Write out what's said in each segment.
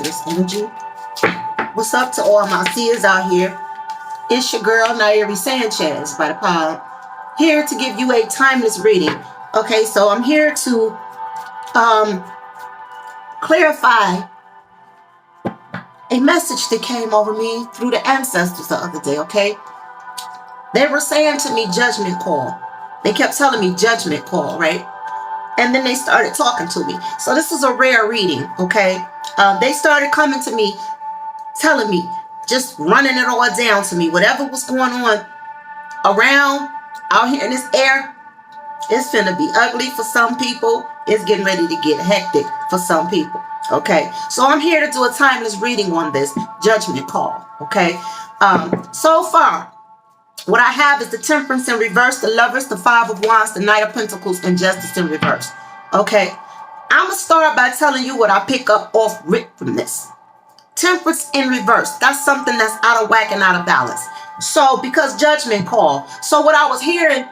to this energy. What's up to all my seers out here? It's your girl, Nyereesanchez, by the pod, here to give you a timeless reading. Okay, so I'm here to clarify a message that came over me through the ancestors the other day, okay? They were saying to me, judgment call. They kept telling me judgment call, right? And then they started talking to me. So this is a rare reading, okay? They started coming to me, telling me, just running it all down to me. Whatever was going on around, out here in this air, it's finna be ugly for some people. It's getting ready to get hectic for some people, okay? So I'm here to do a timeless reading on this judgment call, okay? So far, what I have is the Temperance in reverse, the Lovers, the Five of Wands, the Knight of Pentacles, and Justice in reverse. Okay? I'm going to start by telling you what I pick up off rip from this. Temperance in reverse. That's something that's out of whack and out of balance. So, because judgment call. So, what I was hearing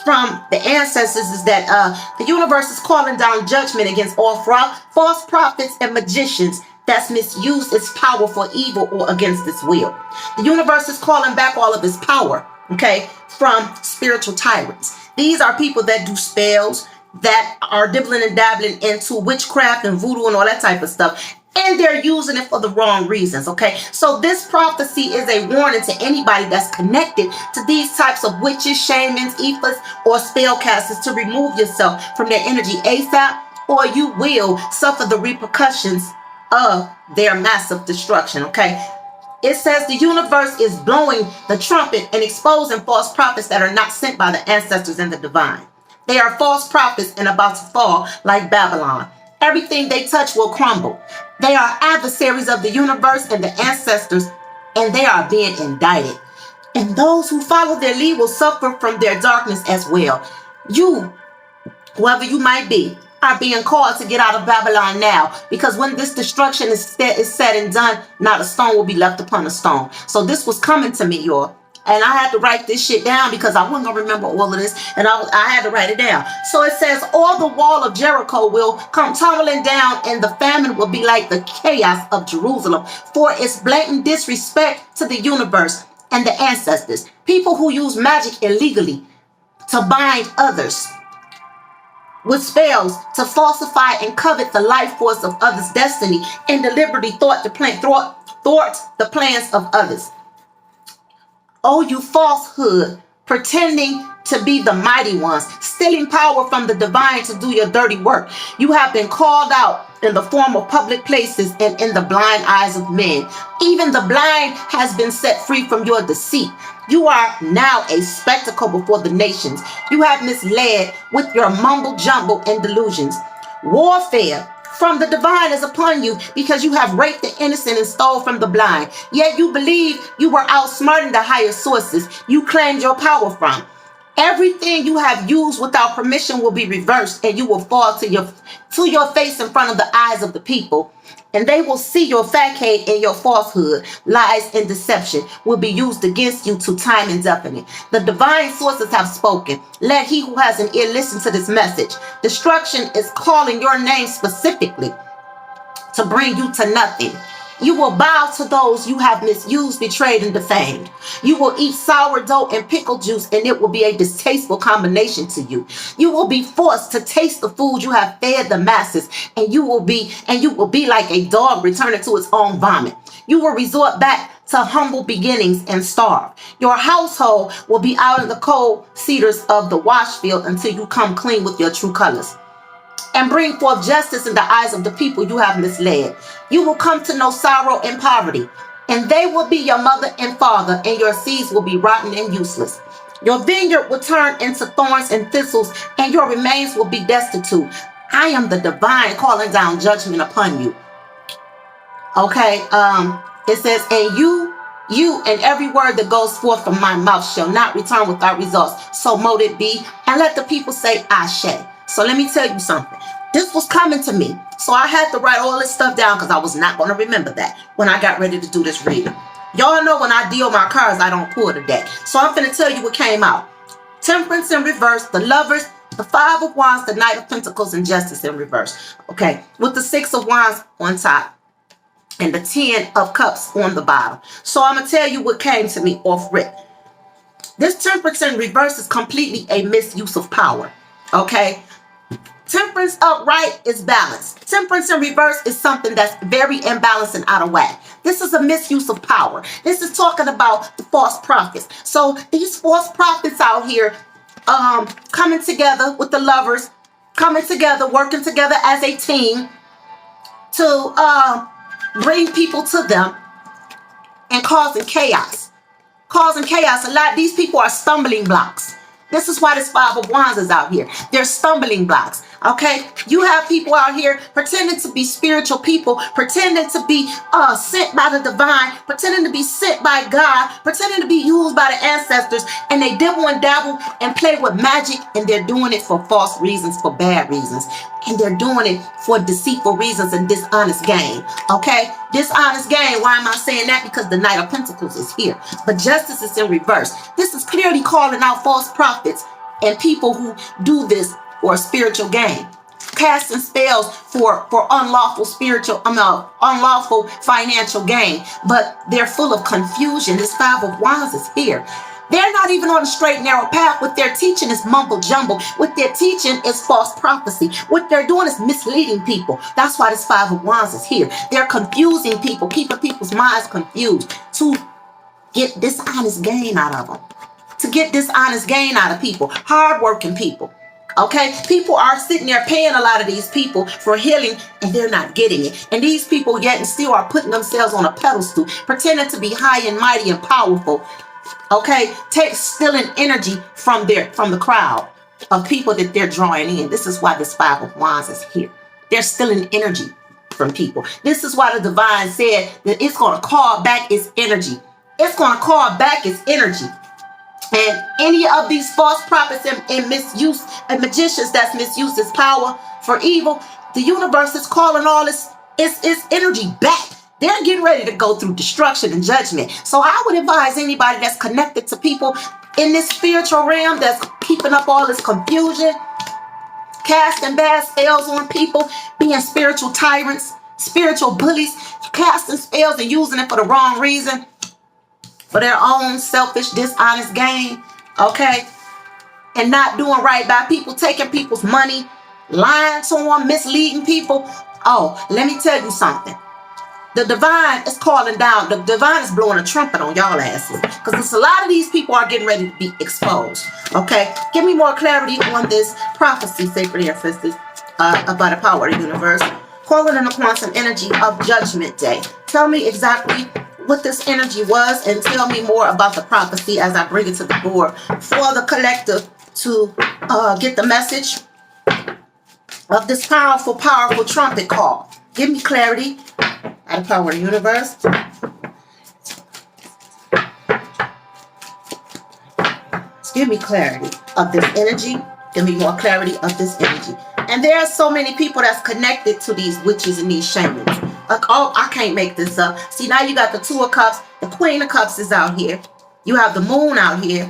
from the ancestors is that the universe is calling down judgment against all false prophets and magicians that's misused its power for evil or against its will. The universe is calling back all of its power, okay, from spiritual tyrants. These are people that do spells, that are dibbling and dabbling into witchcraft and voodoo and all that type of stuff. And they're using it for the wrong reasons, okay? So this prophecy is a warning to anybody that's connected to these types of witches, shamans, ephas, or spellcasters to remove yourself from their energy ASAP, or you will suffer the repercussions of their massive destruction, okay? It says the universe is blowing the trumpet and exposing false prophets that are not sent by the ancestors and the divine. They are false prophets and about to fall like Babylon. Everything they touch will crumble. They are adversaries of the universe and the ancestors, and they are being indicted. And those who follow their lead will suffer from their darkness as well. You, whoever you might be, are being called to get out of Babylon now, because when this destruction is said and done, not a stone will be left upon a stone. So this was coming to me, y'all. And I had to write this shit down because I wasn't going to remember all of this. And I had to write it down. So it says, all the wall of Jericho will come tumbling down, and the famine will be like the chaos of Jerusalem for its blatant disrespect to the universe and the ancestors. People who use magic illegally to bind others with spells, to falsify and covet the life force of others' destiny, and deliberately thwart the plans of others. Oh, you falsehood, pretending to be the mighty ones, stealing power from the divine to do your dirty work. You have been called out in the form of public places and in the blind eyes of men. Even the blind has been set free from your deceit. You are now a spectacle before the nations. You have misled with your mumble jumble and delusions. Warfare from the divine is upon you, because you have raped the innocent and stole from the blind. Yet you believe you were outsmarting the higher sources you claimed your power from. Everything you have used without permission will be reversed, and you will fall to your face in front of the eyes of the people. And they will see your facade, and your falsehood, lies, and deception will be used against you to time indefinite. The divine sources have spoken. Let he who has an ear listen to this message. Destruction is calling your name specifically to bring you to nothing. You will bow to those you have misused, betrayed, and defamed. You will eat sourdough and pickle juice, and it will be a distasteful combination to you. You will be forced to taste the food you have fed the masses, and you will be like a dog returning to its own vomit. You will resort back to humble beginnings and starve. Your household will be out in the cold cedars of the wash field until you come clean with your true colors and bring forth justice in the eyes of the people you have misled. You will come to know sorrow and poverty, and they will be your mother and father, and your seeds will be rotten and useless. Your vineyard will turn into thorns and thistles, and your remains will be destitute. I am the divine calling down judgment upon you. Okay, it says, and you and every word that goes forth from my mouth shall not return without results. So mote it be, and let the people say, Ashe. So let me tell you something. This was coming to me. So I had to write all this stuff down because I was not going to remember that when I got ready to do this reading. Y'all know when I deal my cards, I don't pull the deck. So I'm going to tell you what came out. Temperance in reverse, the Lovers, the Five of Wands, the Knight of Pentacles, and Justice in reverse. Okay, with the Six of Wands on top. and the 10 of cups on the bottom. So I'm going to tell you what came to me off rip. This temperance in reverse is completely a misuse of power. Okay? Temperance upright is balance. Temperance in reverse is something that's very imbalanced and out of whack. This is a misuse of power. This is talking about the false prophets. So these false prophets out here coming together with the lovers, coming together, working together as a team to bring people to them and causing chaos. Causing chaos. A lot of these people are stumbling blocks. This is why this Five of Wands is out here. They're stumbling blocks. Okay? You have people out here pretending to be spiritual people, pretending to be sent by the divine, pretending to be sent by God, pretending to be used by the ancestors, and they dibble and dabble and play with magic, and they're doing it for false reasons, for bad reasons. And they're doing it for deceitful reasons and dishonest gain. Okay? Dishonest gain. Why am I saying that? Because the Knight of Pentacles is here. But justice is in reverse. This is clearly calling out false prophets and people who do this for a spiritual gain. Casting spells for unlawful unlawful financial gain. But they're full of confusion. This Five of Wands is here. They're not even on a straight, narrow path. What they're teaching is mumble jumble. What they're teaching is false prophecy. What they're doing is misleading people. That's why this Five of Wands is here. They're confusing people, keeping people's minds confused to get dishonest gain out of them. To get dishonest gain out of people. Hardworking people. Okay? People are sitting there paying a lot of these people for healing, and they're not getting it. And these people yet and still are putting themselves on a pedestal, pretending to be high and mighty and powerful. Okay, stealing energy from the crowd of people that they're drawing in. This is why this Five of Wands is here. They're stealing energy from people. This is why the divine said that it's going to call back its energy. It's going to call back its energy. And any of these false prophets and misuse and magicians that's misused this power for evil, the universe is calling all its energy back. They're getting ready to go through destruction and judgment. So I would advise anybody that's connected to people in this spiritual realm that's keeping up all this confusion, casting bad spells on people, being spiritual tyrants, spiritual bullies, casting spells and using it for the wrong reason, for their own selfish, dishonest gain, okay? And not doing right by people, taking people's money, lying to them, misleading people. Oh, let me tell you something. The divine is calling down. The divine is blowing a trumpet on y'all asses. Because a lot of these people are getting ready to be exposed. Okay? Give me more clarity on this prophecy, Sacred Ancestors, about the power of the universe. Calling in the quantum energy of Judgment Day. Tell me exactly what this energy was, and tell me more about the prophecy as I bring it to the board for the collective to get the message of this powerful, powerful trumpet call. Give me clarity. Out of power of the universe. Give me clarity of this energy. Give me more clarity of this energy. And there are so many people that's connected to these witches and these shamans. Like, oh, I can't make this up. See, now you got the Two of Cups. The Queen of Cups is out here. You have the Moon out here.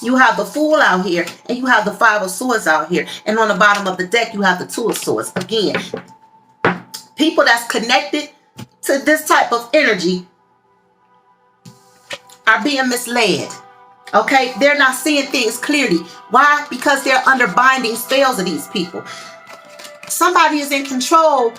You have the Fool out here. And you have the Five of Swords out here. And on the bottom of the deck, you have the Two of Swords. Again, people that's connected to this type of energy are being misled. Okay? They're not seeing things clearly. Why? Because they're under binding spells of these people. Somebody is in control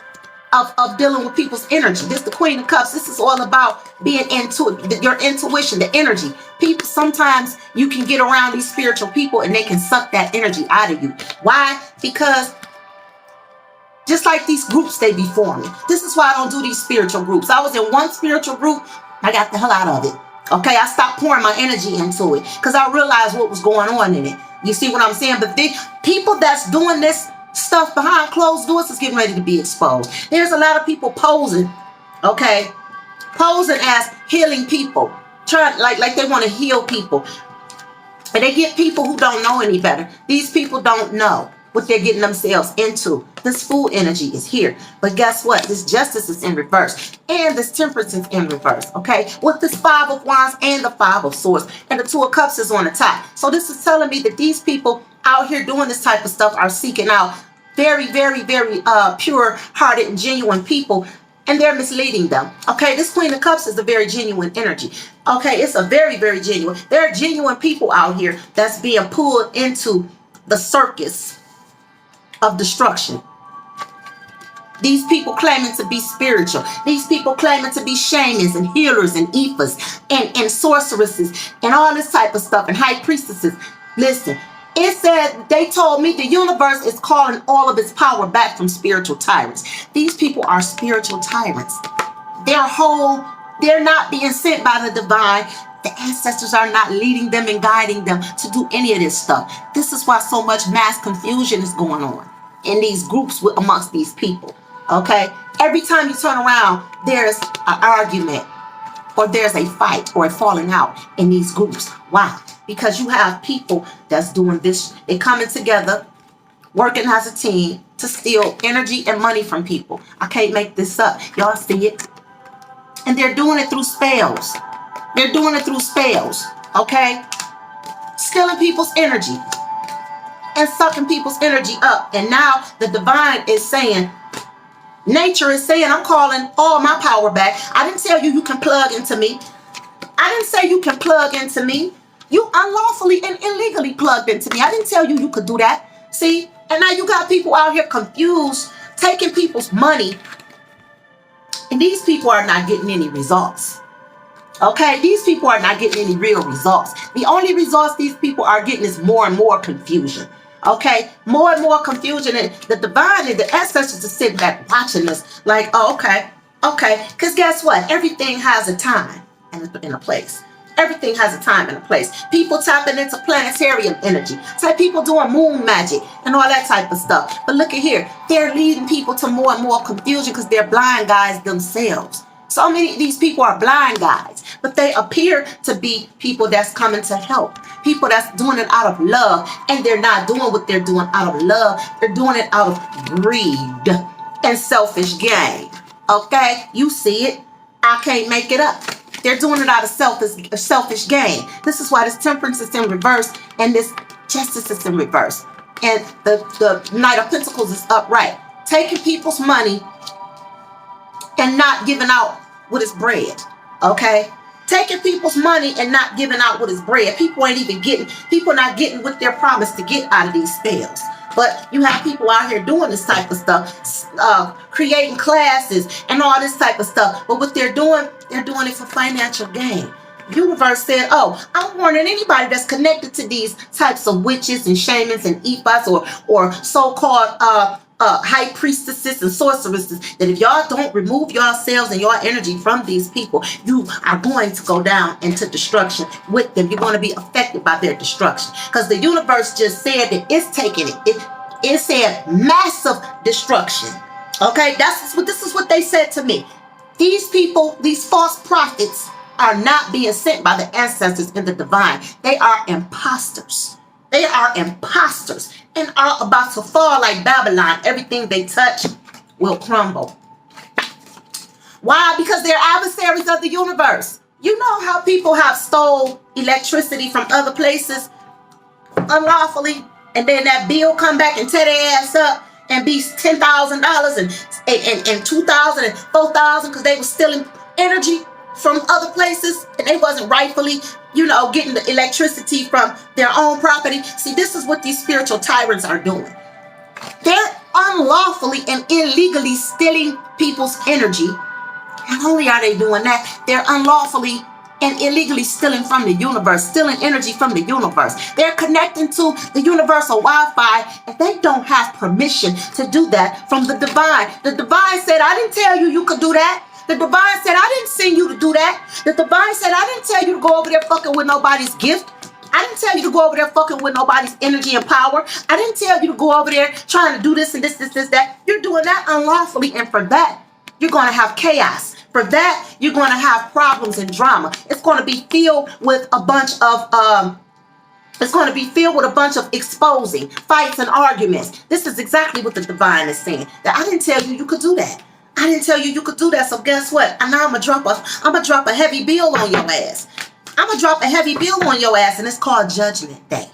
of dealing with people's energy. This is the Queen of Cups. This is all about being into your intuition, the energy. People, sometimes you can get around these spiritual people and they can suck that energy out of you. Why? Because just like these groups they be forming. This is why I don't do these spiritual groups. I was in one spiritual group. I got the hell out of it. Okay, I stopped pouring my energy into it because I realized what was going on in it. You see what I'm saying? But the people that's doing this stuff behind closed doors is getting ready to be exposed. There's a lot of people posing, okay? Posing as healing people. Trying like they want to heal people. And they get people who don't know any better. These people don't know what they're getting themselves into. This Fool energy is here. But guess what? This Justice is in reverse. And this Temperance is in reverse. Okay? With this Five of Wands and the Five of Swords. And the Two of Cups is on the top. So this is telling me that these people out here doing this type of stuff are seeking out very, very, very pure-hearted and genuine people and they're misleading them. Okay, this Queen of Cups is a very genuine energy. Okay, it's a very, very genuine. There are genuine people out here that's being pulled into the circus of destruction. These people claiming to be spiritual. These people claiming to be shamans and healers and ephas and sorceresses and all this type of stuff and high priestesses. Listen, it said, they told me the universe is calling all of its power back from spiritual tyrants. These people are spiritual tyrants. They're not being sent by the divine. The ancestors are not leading them and guiding them to do any of this stuff. This is why so much mass confusion is going on in these groups amongst these people. Okay? Every time you turn around, there's an argument or there's a fight or a falling out in these groups. Why? Because you have people that's doing this. They're coming together, working as a team to steal energy and money from people. I can't make this up. Y'all see it? And they're doing it through spells. They're doing it through spells. Okay? Stealing people's energy and sucking people's energy up. And now the divine is saying, nature is saying, I'm calling all my power back. I didn't tell you you can plug into me. I didn't say you can plug into me. You unlawfully and illegally plugged into me. I didn't tell you could do that. See? And now you got people out here confused, taking people's money. And these people are not getting any results. Okay? These people are not getting any real results. The only results these people are getting is more and more confusion. Okay? More and more confusion. And the divine and the ancestors are sitting back watching this like, oh, okay. Okay. Because guess what? Everything has a time and a place. Everything has a time and a place. People tapping into planetarium energy. It's like people doing moon magic and all that type of stuff. But look at here. They're leading people to more and more confusion because they're blind guys themselves. So many of these people are blind guides, but they appear to be people that's coming to help. People that's doing it out of love, and they're not doing what they're doing out of love. They're doing it out of greed and selfish gain. Okay? You see it. I can't make it up. They're doing it out of selfish gain. This is why this Temperance is in reverse and this Justice is in reverse. And the Knight of Pentacles is upright. Taking people's money and not giving out what is bread. Okay? Taking people's money and not giving out what is bread. People not getting what they're promised to get out of these spells. But you have people out here doing this type of stuff, creating classes and all this type of stuff. But what they're doing it for financial gain. Universe said, oh, I'm warning anybody that's connected to these types of witches and shamans and ephas or so-called high priestesses and sorceresses, that if y'all don't remove yourselves and your energy from these people, you are going to go down into destruction with them. You're going to be affected by their destruction. Because the universe just said that it's taking it. It said massive destruction. Okay, this is what they said to me. These people, these false prophets, are not being sent by the ancestors and the divine. They are imposters. They are imposters and are about to fall like Babylon. Everything they touch will crumble. Why? Because they're adversaries of the universe. You know how people have stole electricity from other places unlawfully, and then that bill come back and tear their ass up and be $10,000 and $2,000 and $4,000 because they were stealing energy from other places and they wasn't rightfully, getting the electricity from their own property. See, this is what these spiritual tyrants are doing. They're unlawfully and illegally stealing people's energy. Not only are they doing that, they're unlawfully and illegally stealing from the universe, stealing energy from the universe. They're connecting to the universal Wi-Fi, and they don't have permission to do that from the divine. The divine said, I didn't tell you could do that. The divine said, I didn't send you to do that. The divine said, I didn't tell you to go over there fucking with nobody's gift. I didn't tell you to go over there fucking with nobody's energy and power. I didn't tell you to go over there trying to do this and this, that. You're doing that unlawfully, and for that, you're going to have chaos. For that, you're going to have problems and drama. It's going to be filled with a bunch of exposing, fights and arguments. This is exactly what the divine is saying. That I didn't tell you could do that. I didn't tell you could do that. So guess what? And now I'm gonna drop a heavy bill on your ass. I'm gonna drop a heavy bill on your ass, and it's called Judgment Day.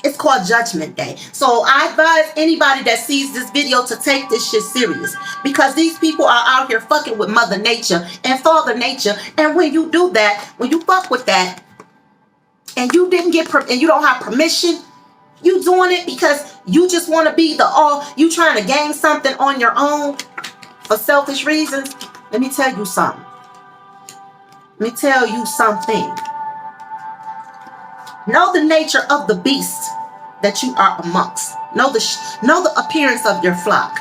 It's called Judgment Day. So I advise anybody that sees this video to take this shit serious, because these people are out here fucking with Mother Nature and Father Nature. And when you do that, when you fuck with that, and you didn't get and you don't have permission, you doing it because you just want to be the all. You trying to gain something on your own for selfish reasons. Let me tell you something. Let me tell you something. Know the nature of the beast that you are amongst. Know the appearance of your flock.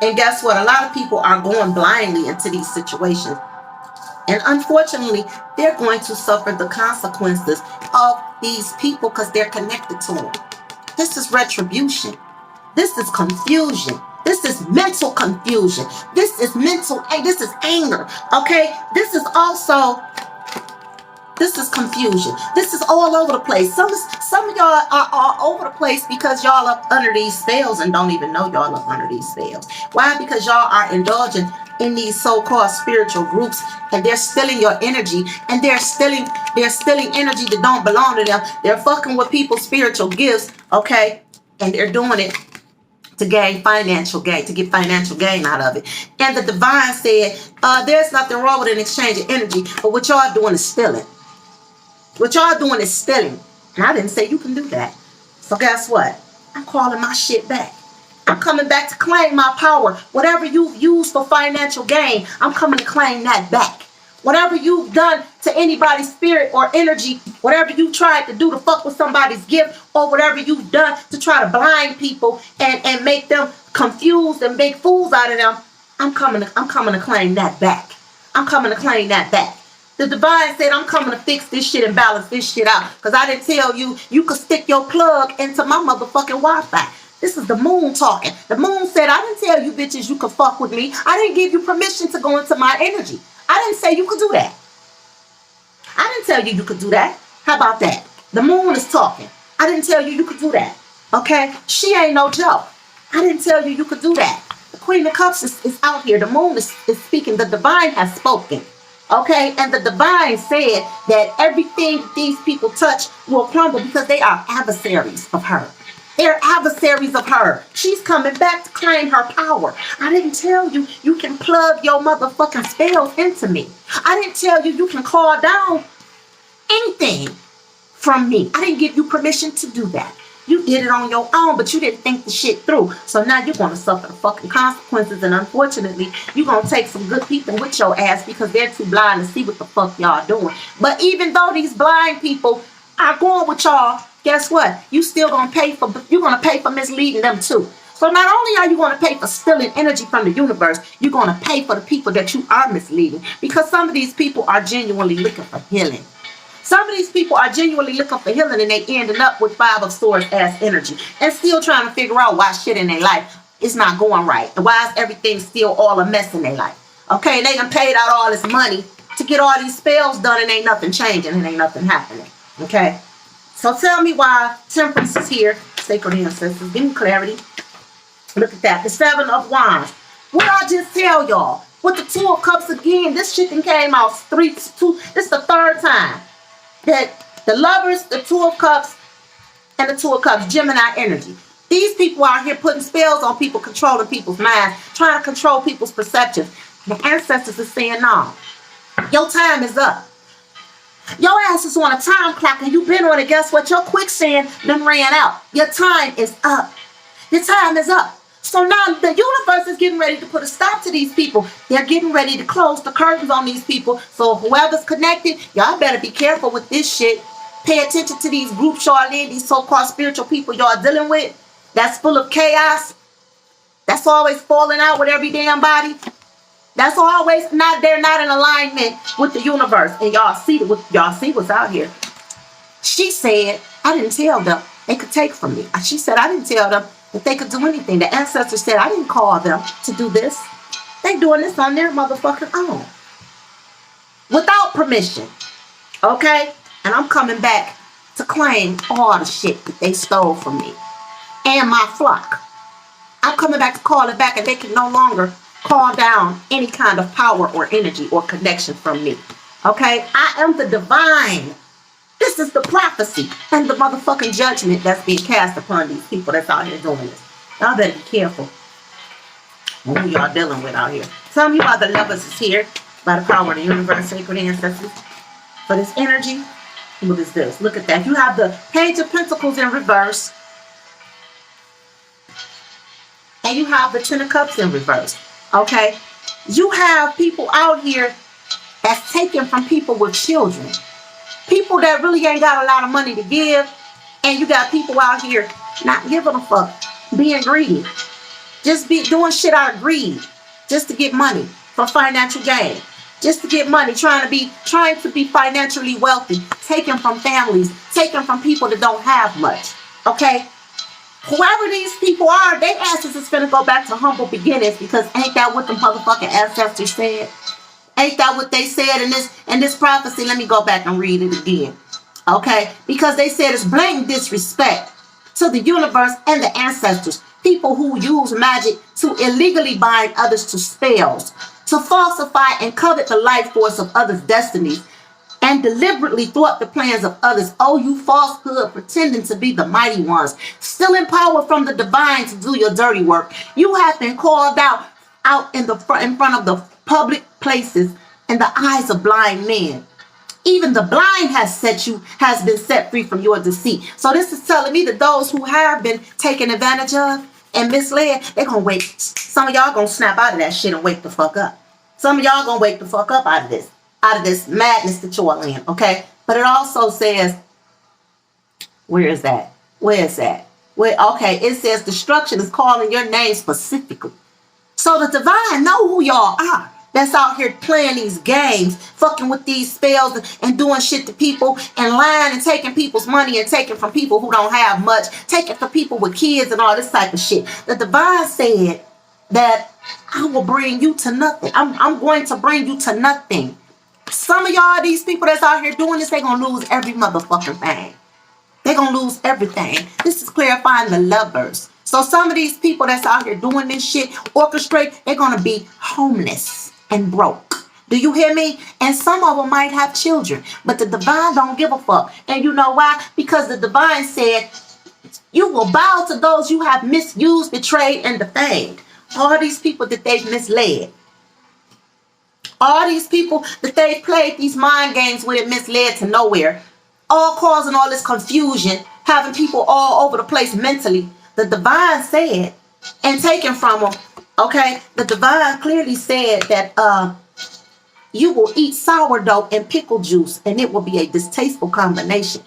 And guess what? A lot of people are going blindly into these situations. And unfortunately, they're going to suffer the consequences of these people because they're connected to them. This is retribution. This is confusion. This is mental confusion. This is this is anger. Okay? This is confusion. This is all over the place. Some of y'all are all over the place because y'all up under these spells and don't even know y'all up under these spells. Why? Because y'all are indulging in these so-called spiritual groups, and they're stealing your energy, and they're stealing energy that don't belong to them. They're fucking with people's spiritual gifts, okay? And they're doing it to gain financial gain, to get financial gain out of it. And the divine said, there's nothing wrong with an exchange of energy, but what y'all doing is stealing. What y'all doing is stealing. And I didn't say you can do that. So guess what? I'm calling my shit back. I'm coming back to claim my power. Whatever you've used for financial gain, I'm coming to claim that back. Whatever you've done to anybody's spirit or energy, whatever you tried to do to fuck with somebody's gift, or whatever you've done to try to blind people and make them confused and make fools out of them, I'm coming to claim that back. I'm coming to claim that back. The divine said, I'm coming to fix this shit and balance this shit out. Because I didn't tell you could stick your plug into my motherfucking Wi-Fi. This is the moon talking. The moon said, I didn't tell you bitches you could fuck with me. I didn't give you permission to go into my energy. I didn't say you could do that. I didn't tell you could do that. How about that? The moon is talking. I didn't tell you could do that. Okay? She ain't no joke. I didn't tell you could do that. The Queen of Cups is out here. The moon is speaking. The divine has spoken. Okay? And the divine said that everything these people touch will crumble because they are adversaries of her. They're adversaries of her. She's coming back to claim her power. I didn't tell you can plug your motherfucking spells into me. I didn't tell you can call down anything from me. I didn't give you permission to do that. You did it on your own, but you didn't think the shit through. So now you're going to suffer the fucking consequences. And unfortunately, you're going to take some good people with your ass because they're too blind to see what the fuck y'all doing. But even though these blind people are going with y'all, guess what? You still gonna pay for misleading them too. So not only are you gonna pay for stealing energy from the universe, you're gonna pay for the people that you are misleading, because some of these people are genuinely looking for healing. Some of these people are genuinely looking for healing, and they ending up with 5 of Swords ass energy and still trying to figure out why shit in their life is not going right and why is everything still all a mess in their life. Okay, they done paid out all this money to get all these spells done and ain't nothing changing and ain't nothing happening. Okay. So tell me why Temperance is here, sacred ancestors. Give me clarity. Look at that. The 7 of Wands. What I just tell y'all? With the 2 of Cups again, this shit came out 2. This is the 3rd time that the Lovers, the 2 of Cups, and the 2 of Cups, Gemini energy. These people out here putting spells on people, controlling people's minds, trying to control people's perceptions. The ancestors are saying, no, your time is up. Your ass is on a time clock and you've been on it. Guess what? Your quicksand done ran out. Your time is up. Your time is up. So now the universe is getting ready to put a stop to these people. They're getting ready to close the curtains on these people. So whoever's connected, y'all better be careful with this shit. Pay attention to these groups y'all in, these so-called spiritual people y'all dealing with. That's full of chaos. That's always falling out with every damn body. That's always they're not in alignment with the universe. And y'all see what's out here. She said, I didn't tell them they could take from me. She said, I didn't tell them that they could do anything. The ancestors said, I didn't call them to do this. They doing this on their motherfucking own. Without permission. Okay? And I'm coming back to claim all the shit that they stole from me. And my flock. I'm coming back to call it back, and they can no longer call down any kind of power or energy or connection from me. Okay? I am the divine. This is the prophecy and the motherfucking judgment that's being cast upon these people that's out here doing this. Y'all better be careful who y'all dealing with out here. Some of you other lovers is here by the power of the universe, sacred ancestors. For this energy, what is this? Look at that. You have the Page of Pentacles in reverse. And you have the Ten of Cups in reverse. Okay? You have people out here that's taken from people with children. People that really ain't got a lot of money to give. And you got people out here not giving a fuck. Being greedy. Just be doing shit out of greed. Just to get money for financial gain. Just to get money. Trying to be financially wealthy. Taken from families. Taken from people that don't have much. Okay? Whoever these people are, their asses is finna go back to humble beginnings, because ain't that what the motherfucking ancestors said? Ain't that what they said in this prophecy? Let me go back and read it again. Okay? Because they said it's blatant disrespect to the universe and the ancestors. People who use magic to illegally bind others to spells, to falsify and covet the life force of others' destinies, and deliberately thwart the plans of others. Oh, you falsehood, pretending to be the mighty ones, stealing power from the divine to do your dirty work. You have been called out in front of the public places in the eyes of blind men. Even the blind has been set free from your deceit. So this is telling me that those who have been taken advantage of and misled, they're gonna wake. Some of y'all gonna snap out of that shit and wake the fuck up. Some of y'all gonna wake the fuck up out of this madness that you're in, okay? But it also says, where is that? Okay, it says destruction is calling your name specifically. So the divine know who y'all are. That's out here playing these games, fucking with these spells and doing shit to people and lying and taking people's money and taking from people who don't have much, taking from people with kids and all this type of shit. The divine said that I will bring you to nothing. I'm going to bring you to nothing. Some of y'all, these people that's out here doing this, they gonna lose every motherfucking thing. They gonna lose everything. This is clarifying the lovers. So some of these people that's out here doing this shit, orchestrate, they're gonna be homeless and broke. Do you hear me? And some of them might have children, but the divine don't give a fuck. And you know why? Because the divine said, you will bow to those you have misused, betrayed, and defamed. All these people that they've misled. All these people that they played these mind games with and misled to nowhere. All causing all this confusion. Having people all over the place mentally. The divine said, and taken from them, okay? The divine clearly said that you will eat sourdough and pickle juice, and it will be a distasteful combination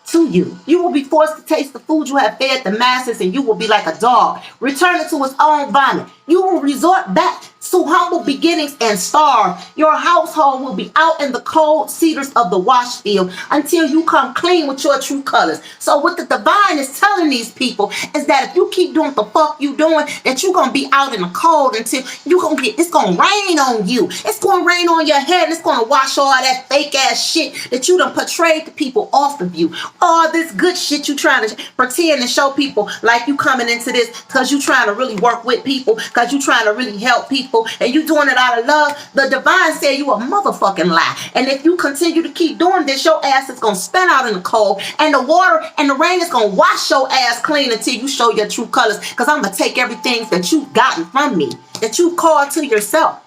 to you. You will be forced to taste the food you have fed the masses, and you will be like a dog, returning to its own vomit. You will resort back to humble beginnings and starve. Your household will be out in the cold cedars of the wash field until you come clean with your true colors. So what the divine is telling these people is that if you keep doing what the fuck you doing, that you're going to be out in the cold until you going to get, it's going to rain on you. It's going to rain on your head. And it's going to wash all that fake ass shit that you done portrayed to people off of you. All this good shit you trying to pretend and show people like you coming into this because you trying to really work with people, because you trying to really help people, and you doing it out of love. The divine said you a motherfucking lie. And if you continue to keep doing this, your ass is going to spin out in the cold, and the water and the rain is going to wash your ass clean until you show your true colors, because I'm going to take everything that you've gotten from me, that you've called to yourself.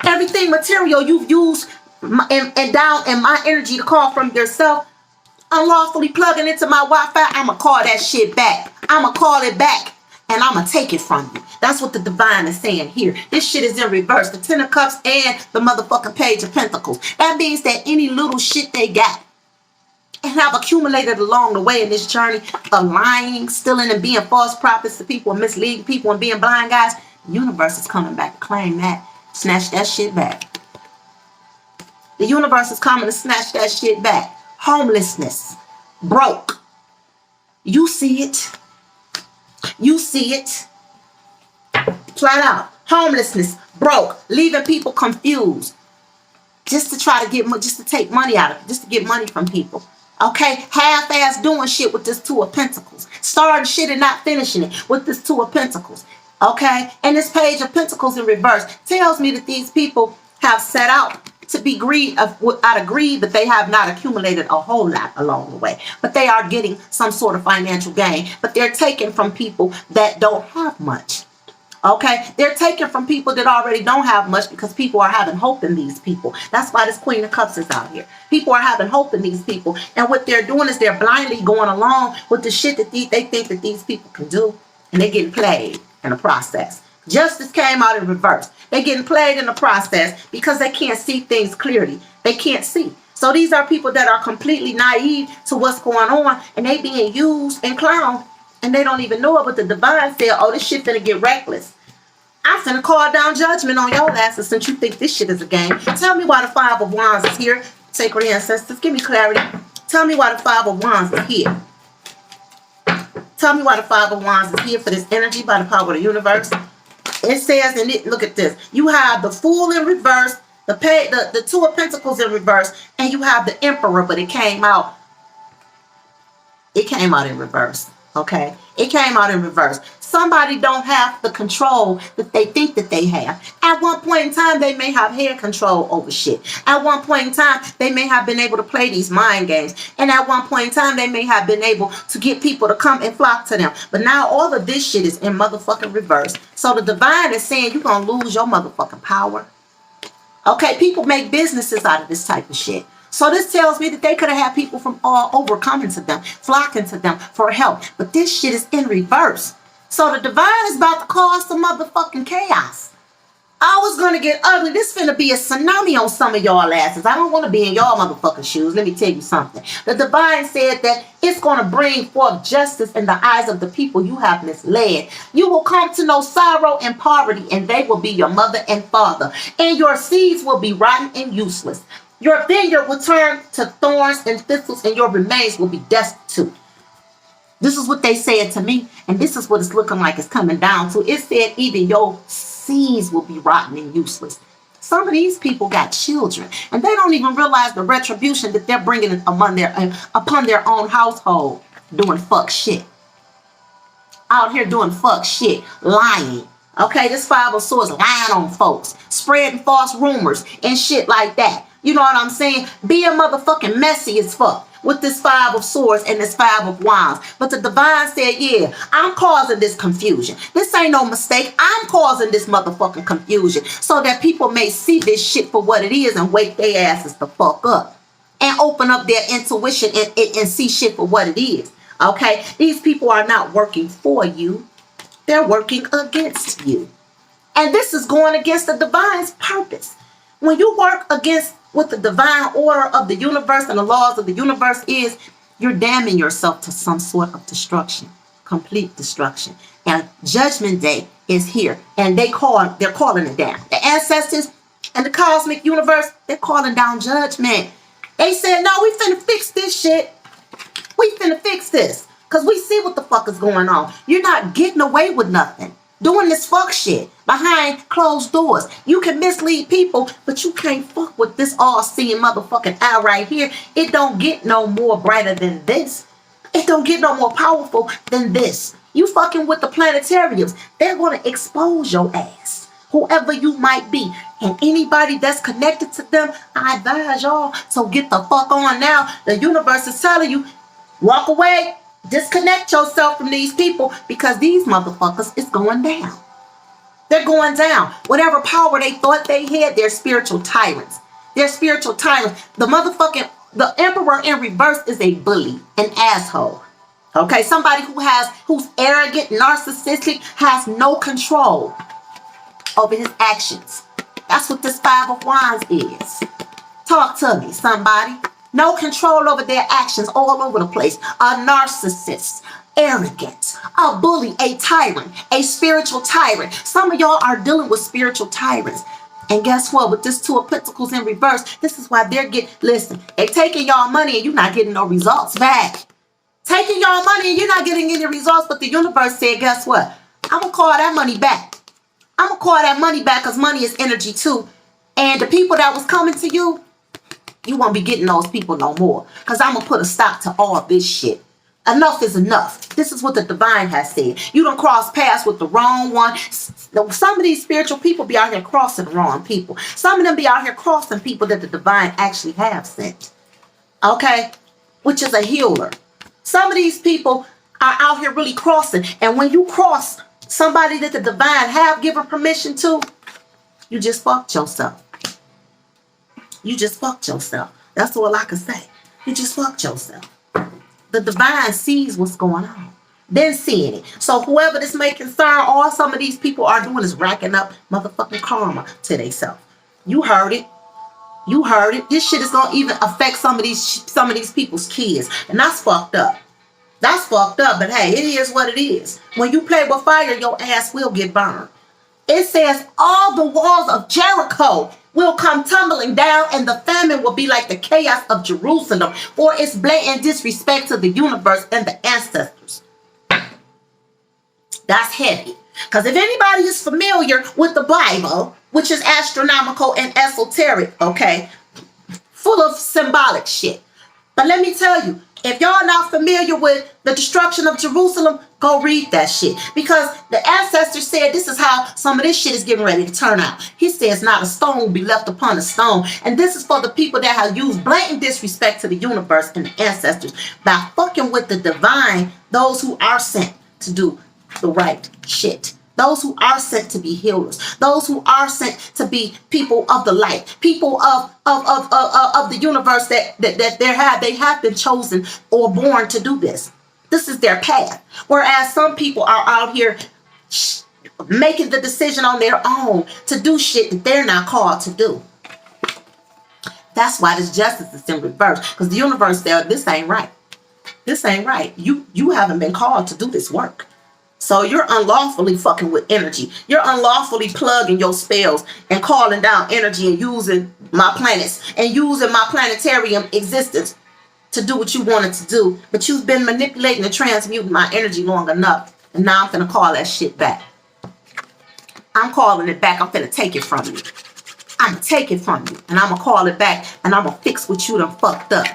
Everything material you've used and down in my energy to call from yourself, unlawfully plugging into my Wi-Fi, I'm going to call that shit back. I'm going to call it back, and I'm going to take it from you. That's what the divine is saying here. This shit is in reverse. The Ten of Cups and the motherfucking Page of Pentacles. That means that any little shit they got and have accumulated along the way in this journey of lying, stealing, and being false prophets to people, and misleading people, and being blind guys, the universe is coming back to claim that. Snatch that shit back. The universe is coming to snatch that shit back. Homelessness. Broke. You see it. You see it. Flat out. Homelessness. Broke. Leaving people confused. Just to try to get, just to take money out of it. Just to get money from people. Okay? Half-ass doing shit with this Two of Pentacles. Starting shit and not finishing it with this Two of Pentacles. Okay? And this Page of Pentacles in reverse tells me that these people have set out to be greed out of greed, but they have not accumulated a whole lot along the way. But they are getting some sort of financial gain. But they're taking from people that don't have much. Okay, they're taking from people that already don't have much because people are having hope in these people. That's why this Queen of Cups is out here. People are having hope in these people. And what they're doing is they're blindly going along with the shit that they think that these people can do. And they're getting played in the process. Justice came out in reverse. They're getting played in the process because they can't see things clearly. They can't see. So these are people that are completely naive to what's going on. And they being used and clowned. And they don't even know it. But the divine said, oh, this shit finna get reckless. I'm finna call down judgment on your asses since you think this shit is a game. Tell me why the Five of Wands is here. Sacred ancestors, give me clarity. Tell me why the Five of Wands is here. Tell me why the Five of Wands is here for this energy by the power of the universe. It says, and look at this. You have the Fool in reverse, the Two of Pentacles in reverse, and you have the Emperor, but it came out. It came out in reverse. Okay, it came out in reverse. Somebody don't have the control that they think that they have. At one point in time, they may have had control over shit. At one point in time, they may have been able to play these mind games. And at one point in time, they may have been able to get people to come and flock to them. But now all of this shit is in motherfucking reverse. So the divine is saying you're going to lose your motherfucking power. Okay, people make businesses out of this type of shit. So this tells me that they could have had people from all over coming to them, flocking to them for help. But this shit is in reverse. So the divine is about to cause some motherfucking chaos. I was going to get ugly. This finna be a tsunami on some of y'all asses. I don't want to be in y'all motherfucking shoes. Let me tell you something. The divine said that it's going to bring forth justice in the eyes of the people you have misled. You will come to know sorrow and poverty, and they will be your mother and father. And your seeds will be rotten and useless. Your vineyard will turn to thorns and thistles, and your remains will be destitute. This is what they said to me, and this is what it's looking like it's coming down to. It said even your seeds will be rotten and useless. Some of these people got children, and they don't even realize the retribution that they're bringing upon their own household, doing fuck shit. Out here doing fuck shit, lying. Okay, this Five of Swords lying on folks, spreading false rumors and shit like that. You know what I'm saying? Being motherfucking messy as fuck with this Five of Swords and this Five of Wands. But the divine said, yeah, I'm causing this confusion. This ain't no mistake. I'm causing this motherfucking confusion so that people may see this shit for what it is and wake their asses the fuck up and open up their intuition and see shit for what it is. Okay? These people are not working for you. They're working against you. And this is going against the divine's purpose. When you work against what the divine order of the universe and the laws of the universe is, you're damning yourself to some sort of destruction, complete destruction. And Judgment Day is here, and they're calling it down. The ancestors and the cosmic universe, they're calling down judgment. They said, no, we finna fix this shit. We finna fix this, because we see what the fuck is going on. You're not getting away with nothing. Doing this fuck shit behind closed doors. You can mislead people, but you can't fuck with this all-seeing motherfucking eye right here. It don't get no more brighter than this. It don't get no more powerful than this. You fucking with the planetariums. They're going to expose your ass. Whoever you might be. And anybody that's connected to them, I advise y'all. So get the fuck on now. The universe is telling you, walk away. Disconnect yourself from these people because these motherfuckers is going down. They're going down. Whatever power they thought they had, they're spiritual tyrants. They're spiritual tyrants. The Emperor in reverse is a bully, an asshole. Okay, somebody who's arrogant, narcissistic, has no control over his actions. That's what this Five of Wands is. Talk to me, somebody. No control over their actions all over the place. A narcissist, arrogant, a bully, a tyrant, a spiritual tyrant. Some of y'all are dealing with spiritual tyrants. And guess what? With this Two of Pentacles in reverse, this is why they're taking y'all money and you're not getting no results back. Taking y'all money and you're not getting any results, but the universe said, guess what? I'm going to call that money back. I'm going to call that money back because money is energy too. And the people that was coming to you, you won't be getting those people no more. Because I'm going to put a stop to all this shit. Enough is enough. This is what the divine has said. You don't cross paths with the wrong one. Some of these spiritual people be out here crossing the wrong people. Some of them be out here crossing people that the divine actually have sent. Okay? Which is a healer. Some of these people are out here really crossing. And when you cross somebody that the divine have given permission to, you just fucked yourself. You just fucked yourself. That's all I can say. You just fucked yourself. The divine sees what's going on. Been seeing it. So whoever this may concern, all some of these people are doing is racking up motherfucking karma to themselves. You heard it. You heard it. This shit is gonna even affect some of these people's kids. And that's fucked up. That's fucked up. But hey, it is what it is. When you play with fire, your ass will get burned. It says all the walls of Jericho will come tumbling down, and the famine will be like the chaos of Jerusalem, for its blatant disrespect to the universe and the ancestors. That's heavy. Because if anybody is familiar with the Bible, which is astronomical and esoteric, okay, full of symbolic shit. But let me tell you, if y'all not familiar with the destruction of Jerusalem, go read that shit. Because the ancestors said this is how some of this shit is getting ready to turn out. He says not a stone will be left upon a stone. And this is for the people that have used blatant disrespect to the universe and the ancestors by fucking with the divine, those who are sent to do the right shit. Those who are sent to be healers, those who are sent to be people of the light, people of the universe that they have been chosen or born to do this. This is their path. Whereas some people are out here making the decision on their own to do shit that they're not called to do. That's why this justice is in reverse. Because the universe said, this ain't right. This ain't right. You haven't been called to do this work. So you're unlawfully fucking with energy. You're unlawfully plugging your spells and calling down energy and using my planets and using my planetarium existence to do what you wanted to do. But you've been manipulating and transmuting my energy long enough. And now I'm finna call that shit back. I'm calling it back. I'm finna take it from you. I'm gonna take it from you. And I'm gonna call it back. And I'm gonna fix what you done fucked up.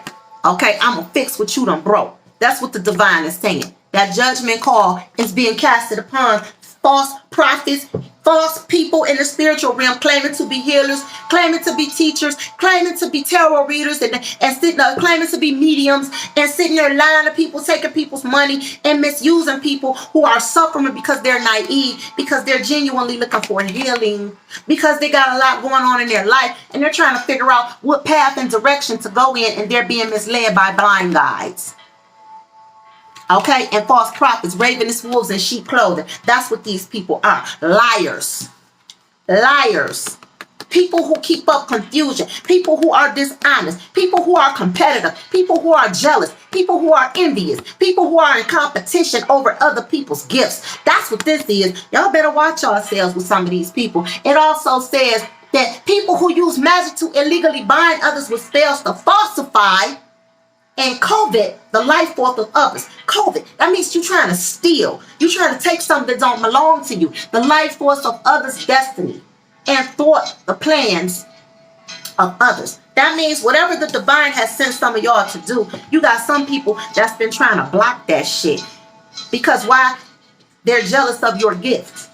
Okay? I'm gonna fix what you done broke. That's what the divine is saying. That judgment call is being casted upon false prophets, false people in the spiritual realm claiming to be healers, claiming to be teachers, claiming to be tarot readers, and claiming to be mediums, and sitting there lying to people, taking people's money, and misusing people who are suffering because they're naive, because they're genuinely looking for healing, because they got a lot going on in their life, and they're trying to figure out what path and direction to go in, and they're being misled by blind guides. Okay, and false prophets, ravenous wolves in sheep clothing. That's what these people are. Liars. Liars. People who keep up confusion. People who are dishonest. People who are competitive. People who are jealous. People who are envious. People who are in competition over other people's gifts. That's what this is. Y'all better watch yourselves with some of these people. It also says that people who use magic to illegally bind others with spells to falsify and covet the life force of others. Covet. That means you're trying to steal. You're trying to take something that don't belong to you. The life force of others' destiny. And thwart the plans of others. That means whatever the divine has sent some of y'all to do, you got some people that's been trying to block that shit. Because why? They're jealous of your gift.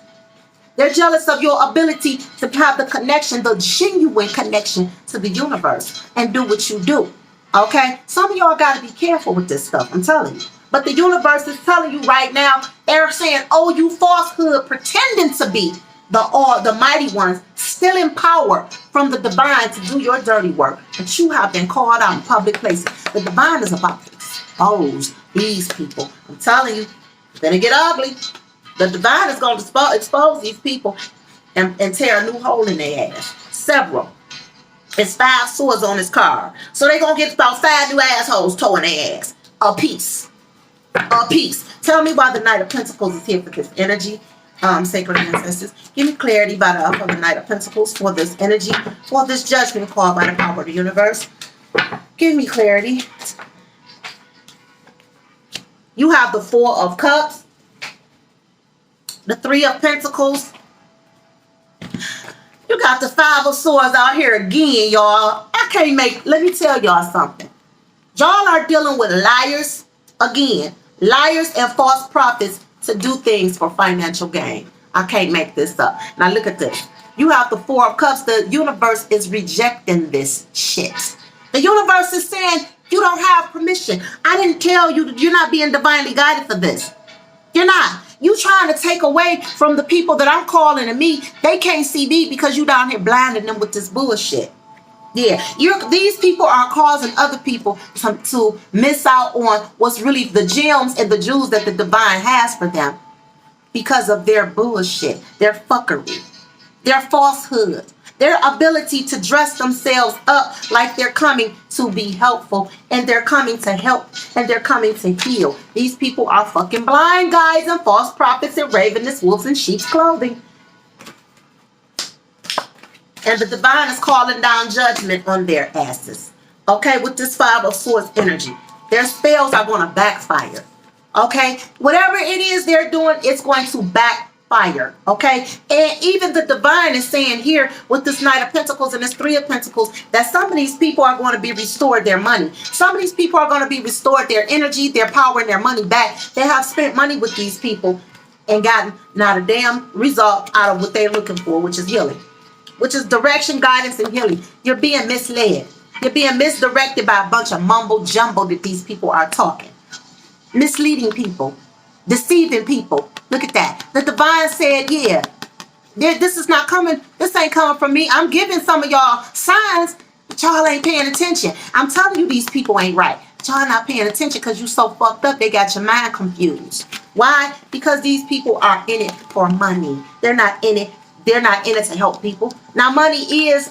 They're jealous of your ability to have the connection, the genuine connection to the universe and do what you do. Okay, some of y'all got to be careful with this stuff, I'm telling you. But the universe is telling you right now, they're saying, oh, you falsehood, pretending to be the mighty ones, still in power from the divine to do your dirty work. But you have been called out in public places. The divine is about to expose these people. I'm telling you, it's gonna get ugly. The divine is going to expose these people and tear a new hole in their ass. Several. It's 5 swords on his car. So they're going to get about 5 new assholes towing their ass. A piece. A piece. Tell me why the Knight of Pentacles is here for this energy. Sacred ancestors. Give me clarity for the Knight of Pentacles for this energy. For this judgment call by the power of the universe. Give me clarity. You have the 4 of Cups. The 3 of Pentacles. You got the 5 of Swords out here again, y'all. Let me tell y'all something. Y'all are dealing with liars again. Liars and false prophets to do things for financial gain. I can't make this up. Now look at this. You have the Four of Cups. The universe is rejecting this shit. The universe is saying you don't have permission. I didn't tell you that you're not being divinely guided for this. You're not. You trying to take away from the people that I'm calling to me. They can't see me because you down here blinding them with this bullshit. Yeah, these people are causing other people to miss out on what's really the gems and the jewels that the divine has for them because of their bullshit, their fuckery, their falsehood, their ability to dress themselves up like they're coming to be helpful and they're coming to help and they're coming to heal. These people are fucking blind guys and false prophets and ravenous wolves in sheep's clothing. And the divine is calling down judgment on their asses. Okay, with this Five of Swords energy. Their spells are going to backfire. Okay, whatever it is they're doing, it's going to backfire. Okay, and even the divine is saying here with this Knight of Pentacles and this Three of Pentacles that some of these people are going to be restored their money. Some of these people are going to be restored their energy, their power, and their money back. They have spent money with these people and gotten not a damn result out of what they're looking for, which is healing. Which is direction, guidance, and healing. You're being misled. You're being misdirected by a bunch of mumbo jumbo that these people are talking. Misleading people. Deceiving people. Look at that. The divine said, yeah, this is not coming. This ain't coming from me. I'm giving some of y'all signs, but y'all ain't paying attention. I'm telling you these people ain't right. Y'all not paying attention because you so fucked up they got your mind confused. Why? Because these people are in it for money. They're not in it. They're not in it to help people. Now, money is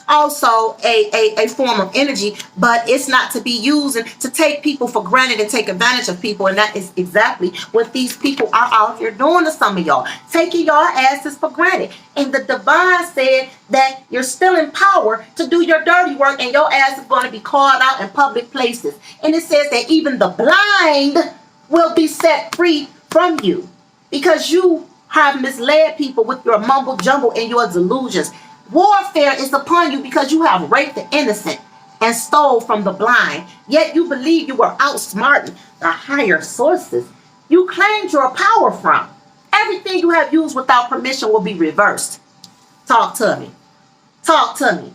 also a form of energy, but it's not to be used and to take people for granted and take advantage of people. And that is exactly what these people are out here doing to some of y'all, taking y'all asses for granted. And the divine said that you're still in power to do your dirty work and your ass is going to be called out in public places. And it says that even the blind will be set free from you because you have misled people with your mumble jumble and your delusions. Warfare is upon you because you have raped the innocent and stole from the blind. Yet you believe you were outsmarting the higher sources you claimed your power from. Everything you have used without permission will be reversed. Talk to me. Talk to me.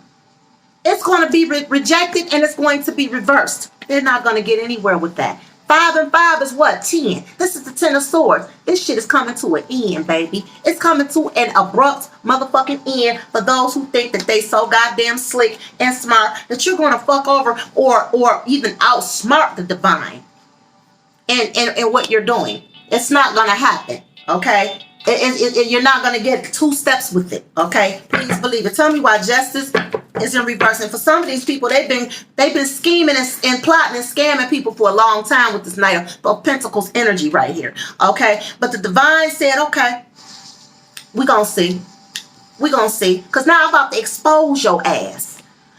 It's going to be rejected and it's going to be reversed. They're not going to get anywhere with that. 5 and 5 is what? 10. This is the 10 of Swords. This shit is coming to an end, baby. It's coming to an abrupt motherfucking end for those who think that they so goddamn slick and smart that you're going to fuck over or even outsmart the divine and what you're doing. It's not going to happen, okay? You're not going to get 2 steps with it, okay? Please believe it. Tell me why justice is in reverse. And for some of these people, they've been scheming and plotting and scamming people for a long time with this Knight of Pentacles energy right here, okay? But the divine said, okay, we're going to see. We're going to see. Because now I'm about to expose your ass.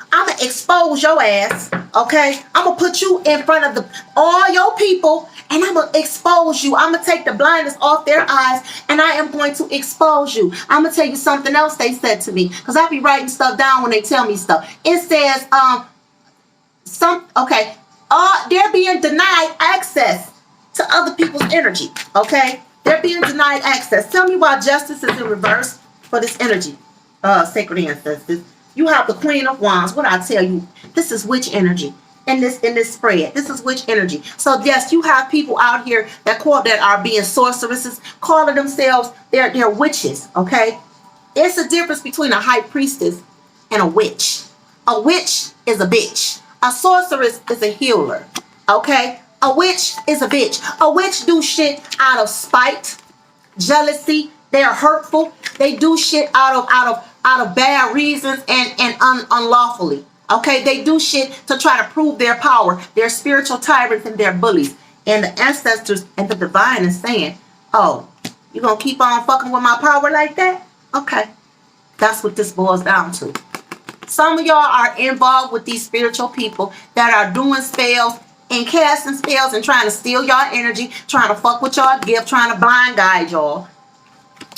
I'm going to expose your ass, okay? I'm going to put you in front of all your people, and I'm going to expose you. I'm going to take the blindness off their eyes, and I am going to expose you. I'm going to tell you something else they said to me, because I be writing stuff down when they tell me stuff. It says, they're being denied access to other people's energy, okay? They're being denied access. Tell me why justice is in reverse for this energy, sacred ancestors. You have the Queen of Wands. What I tell you, this is witch energy in this spread. This is witch energy. So yes, you have people out here that are being sorceresses, calling themselves they're witches. Okay, it's a difference between a high priestess and a witch. A witch is a bitch. A sorceress is a healer. Okay, a witch is a bitch. A witch do shit out of spite, jealousy. They are hurtful. They do shit out of bad reasons and unlawfully. Okay, they do shit to try to prove their power. They're spiritual tyrants and they're bullies. And the ancestors and the divine is saying, oh, you gonna keep on fucking with my power like that? Okay, that's what this boils down to. Some of y'all are involved with these spiritual people that are doing spells and casting spells and trying to steal y'all energy, trying to fuck with y'all gift, trying to blind guide y'all.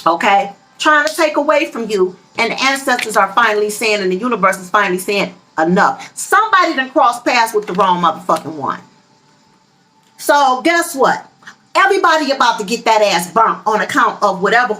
Okay, trying to take away from you. And the ancestors are finally saying, and the universe is finally saying, enough. Somebody done crossed paths with the wrong motherfucking one. So guess what? Everybody about to get that ass burnt on account of whatever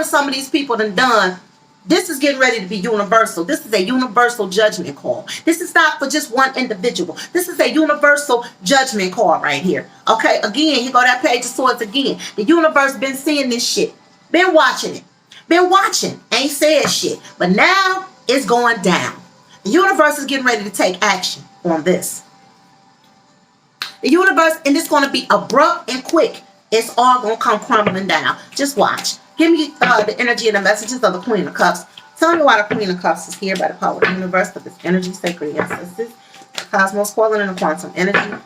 some of these people done. This is getting ready to be universal. This is a universal judgment call. This is not for just one individual. This is a universal judgment call right here. Okay, again, here go that page of swords again. The universe been seeing this shit. Been watching it. Been watching. Ain't said shit. But now it's going down. The universe is getting ready to take action on this. The universe, and it's going to be abrupt and quick. It's all going to come crumbling down. Just watch. Give me the energy and the messages of the Queen of Cups. Tell me why the Queen of Cups is here by the power of the universe for this energy, sacred ancestors, cosmos calling in the quantum energy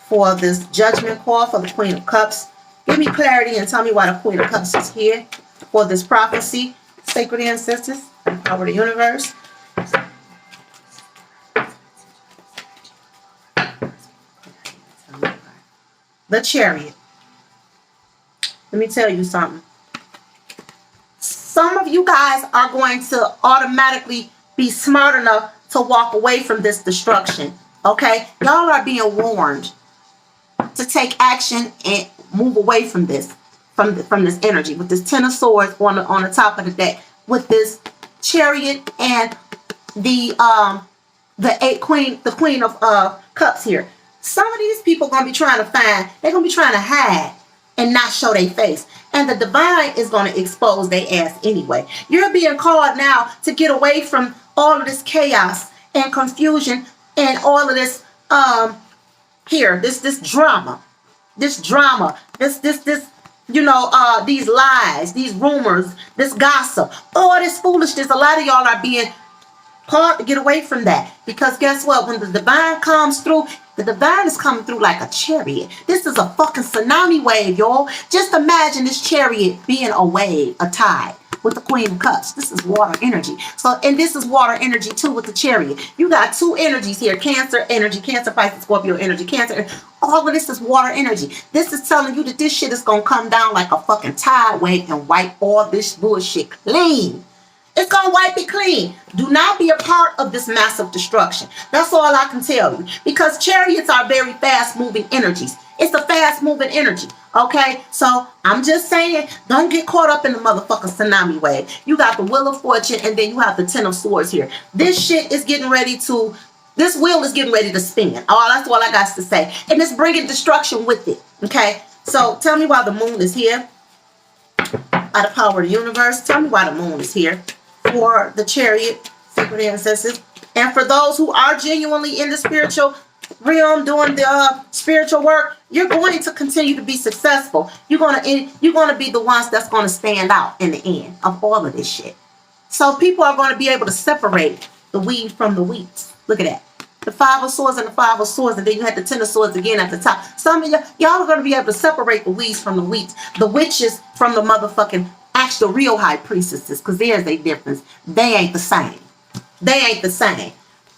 for this judgment call for the Queen of Cups. Give me clarity and tell me why the Queen of Cups is here for this prophecy, sacred ancestors, by the power of the universe. The Chariot. Let me tell you something. Some of you guys are going to automatically be smart enough to walk away from this destruction. Okay? Y'all are being warned to take action and move away from this, from this energy, with this Ten of Swords on the top of the deck, with this Chariot and the Queen of Cups here. Some of these people are going to be trying to they're going to be trying to hide and not show their face. And the divine is going to expose their ass anyway. You're being called now to get away from all of this chaos and confusion and all of this, this drama, these lies, these rumors, this gossip, all this foolishness. A lot of y'all are being called to get away from that. Because guess what? When the divine comes through, the divine is coming through like a chariot. This is a fucking tsunami wave, y'all. Just imagine this chariot being a wave, a tide, with the Queen of Cups. This is water energy. So, and this is water energy too with the chariot. You got two energies here. Cancer energy, Cancer, Pisces, Scorpio energy, Cancer. All of this is water energy. This is telling you that this shit is going to come down like a fucking tide wave and wipe all this bullshit clean. It's going to wipe it clean. Do not be a part of this massive destruction. That's all I can tell you. Because chariots are very fast-moving energies. It's a fast-moving energy. Okay? So, I'm just saying, don't get caught up in the motherfucking tsunami wave. You got the Wheel of Fortune, and then you have the Ten of Swords here. This shit is getting ready to... This wheel is getting ready to spin. Oh, that's all I got to say. And it's bringing destruction with it. Okay? So, tell me why the moon is here. By the power of the universe. Tell me why the moon is here. For the Chariot, sacred ancestors, and for those who are genuinely in the spiritual realm doing the spiritual work, you're going to continue to be successful. You're gonna be the ones that's gonna stand out in the end of all of this shit. So people are going to be able to separate the wheat from the wheat. Look at that. The Five of Swords and the Five of Swords, and then you had the Ten of Swords again at the top. Some of y'all are going to be able to separate the weeds from the wheat, the witches from the motherfucking actual real high priestesses, because there's a difference. They ain't the same. They ain't the same.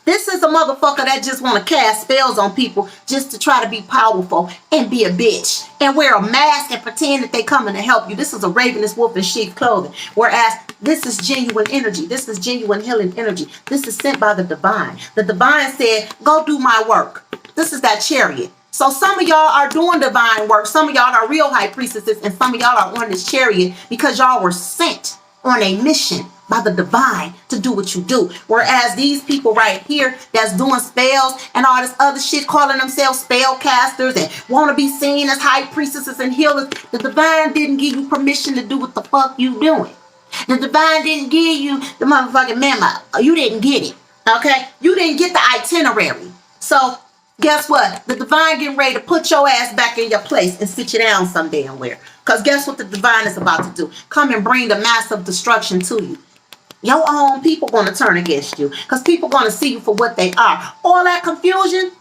This is a motherfucker that just want to cast spells on people just to try to be powerful and be a bitch and wear a mask and pretend that they coming to help you. This is a ravenous wolf in sheep's clothing. Whereas this is genuine energy. This is genuine healing energy. This is sent by the divine. The divine said, go do my work. This is that chariot. So some of y'all are doing divine work. Some of y'all are real high priestesses, and some of y'all are on this chariot because y'all were sent on a mission by the divine to do what you do. Whereas these people right here that's doing spells and all this other shit, calling themselves spellcasters and want to be seen as high priestesses and healers, the divine didn't give you permission to do what the fuck you doing. The divine didn't give you the motherfucking memo. You didn't get it. Okay? You didn't get the itinerary. So guess what? The divine getting ready to put your ass back in your place and sit you down some damn where. Because guess what the divine is about to do? Come and bring the massive destruction to you. Your own people going to turn against you. Because people going to see you for what they are. All that confusion,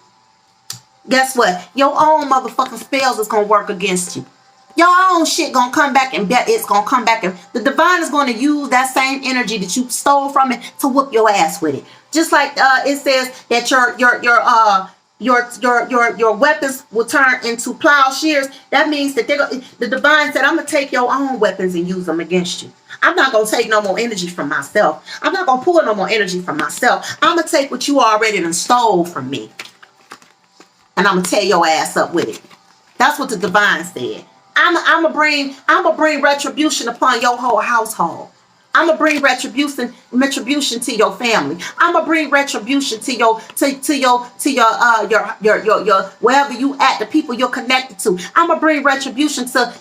guess what? Your own motherfucking spells is going to work against you. Your own shit going to come back and bet it's going to come back. And the divine is going to use that same energy that you stole from it to whoop your ass with it. Just like it says that your weapons will turn into plowshares. That means that the divine said, I'm going to take your own weapons and use them against you. I'm not going to take no more energy from myself. I'm not going to pull no more energy from myself. I'm going to take what you already done stole from me. and I'm gonna tear your ass up with it. That's what the divine said. I'm gonna bring retribution upon your whole household. I'm gonna bring retribution to your family. I'm gonna bring retribution to your wherever you at, the people you're connected to. I'm gonna bring retribution to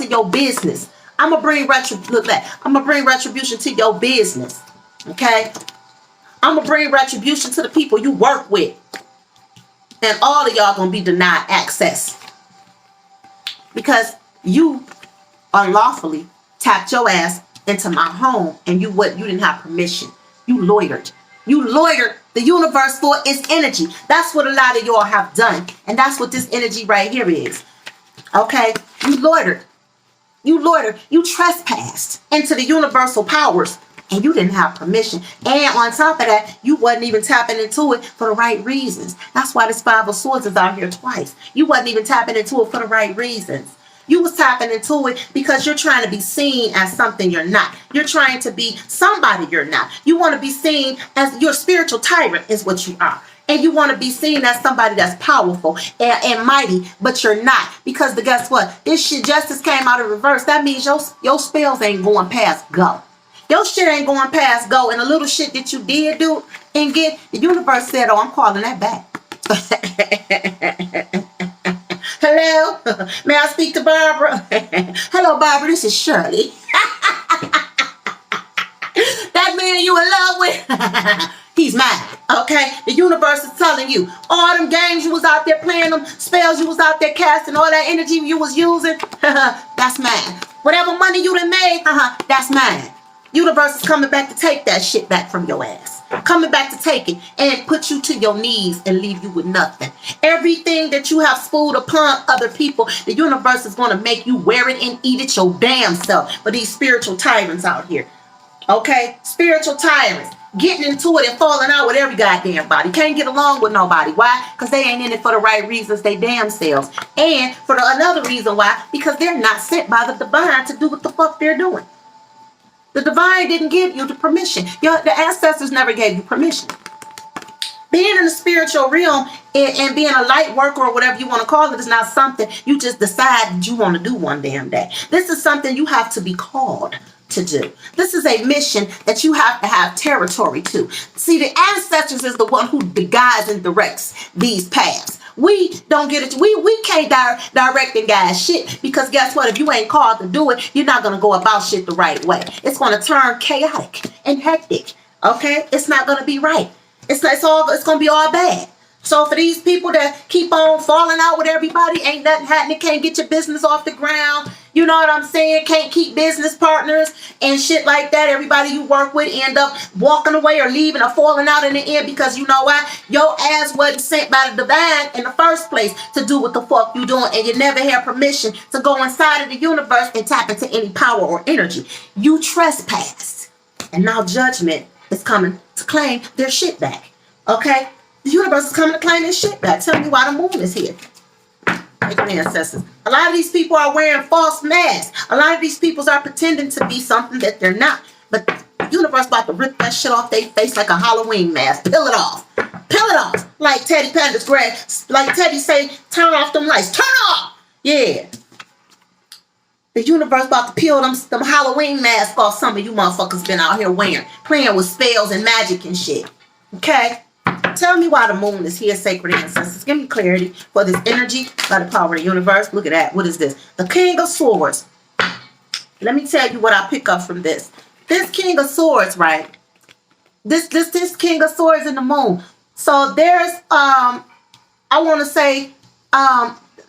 your business. I'm gonna bring retribution to your business. Okay? I'm gonna bring retribution to the people you work with. And all of y'all gonna be denied access. Because you unlawfully tapped your ass into my home and you didn't have permission. You loitered. You loitered the universe for its energy. That's what a lot of y'all have done. And that's what this energy right here is. Okay? You loitered. You loitered. You trespassed into the universal powers and you didn't have permission. And on top of that, you wasn't even tapping into it for the right reasons. That's why this Five of Swords is out here twice. You wasn't even tapping into it for the right reasons. You was tapping into it because you're trying to be seen as something you're not. You're trying to be somebody you're not. You want to be seen as your spiritual tyrant is what you are. And you want to be seen as somebody that's powerful and mighty, but you're not. Because guess what? This shit justice came out of reverse. That means your spells ain't going past go. Your shit ain't going past go. And the little shit that you did do and get, the universe said, oh, I'm calling that back. Hello? May I speak to Barbara? Hello, Barbara. This is Shirley. That man you in love with, he's mine. Okay? The universe is telling you all them games you was out there playing, them spells you was out there casting, all that energy you was using, that's mine. Whatever money you done made, that's mine. Universe is coming back to take that shit back from your ass. Coming back to take it and put you to your knees and leave you with nothing. Everything that you have spooled upon other people, the universe is going to make you wear it and eat it your damn self. For these spiritual tyrants out here. Okay? Spiritual tyrants. Getting into it and falling out with every goddamn body. Can't get along with nobody. Why? Because they ain't in it for the right reasons, they damn selves. And for another reason why, because they're not sent by the divine to do what the fuck they're doing. The divine didn't give you the permission. The ancestors never gave you permission. Being in the spiritual realm and being a light worker or whatever you want to call it is not something you just decide that you want to do one damn day. This is something you have to be called to do. This is a mission that you have to have territory to. See, the ancestors is the one who guides and directs these paths. We don't get it. We can't direct and guide shit because guess what? If you ain't called to do it, you're not going to go about shit the right way. It's going to turn chaotic and hectic. Okay? It's not going to be right. It's going to be all bad. So for these people that keep on falling out with everybody, ain't nothing happening, can't get your business off the ground, you know what I'm saying? Can't keep business partners and shit like that. Everybody you work with end up walking away or leaving or falling out in the end because you know why? Your ass wasn't sent by the divine in the first place to do what the fuck you doing, and you never had permission to go inside of the universe and tap into any power or energy. You trespassed. And now judgment is coming to claim their shit back. Okay? The universe is coming to claim this shit back. Tell me why the moon is here. Ancestors. A lot of these people are wearing false masks. A lot of these people are pretending to be something that they're not. But the universe about to rip that shit off their face like a Halloween mask. Peel it off. Peel it off. Like Teddy Pendergrass. Like Teddy say, turn off them lights. Turn off. Yeah. The universe about to peel them Halloween masks off some of you motherfuckers been out here wearing. Playing with spells and magic and shit. Okay? Tell me why the moon is here, sacred ancestors. Give me clarity for this energy by the power of the universe. Look at that. What is this? The King of Swords. Let me tell you what I pick up from this. This King of Swords, right? This King of Swords in the moon. So there's, I want to say,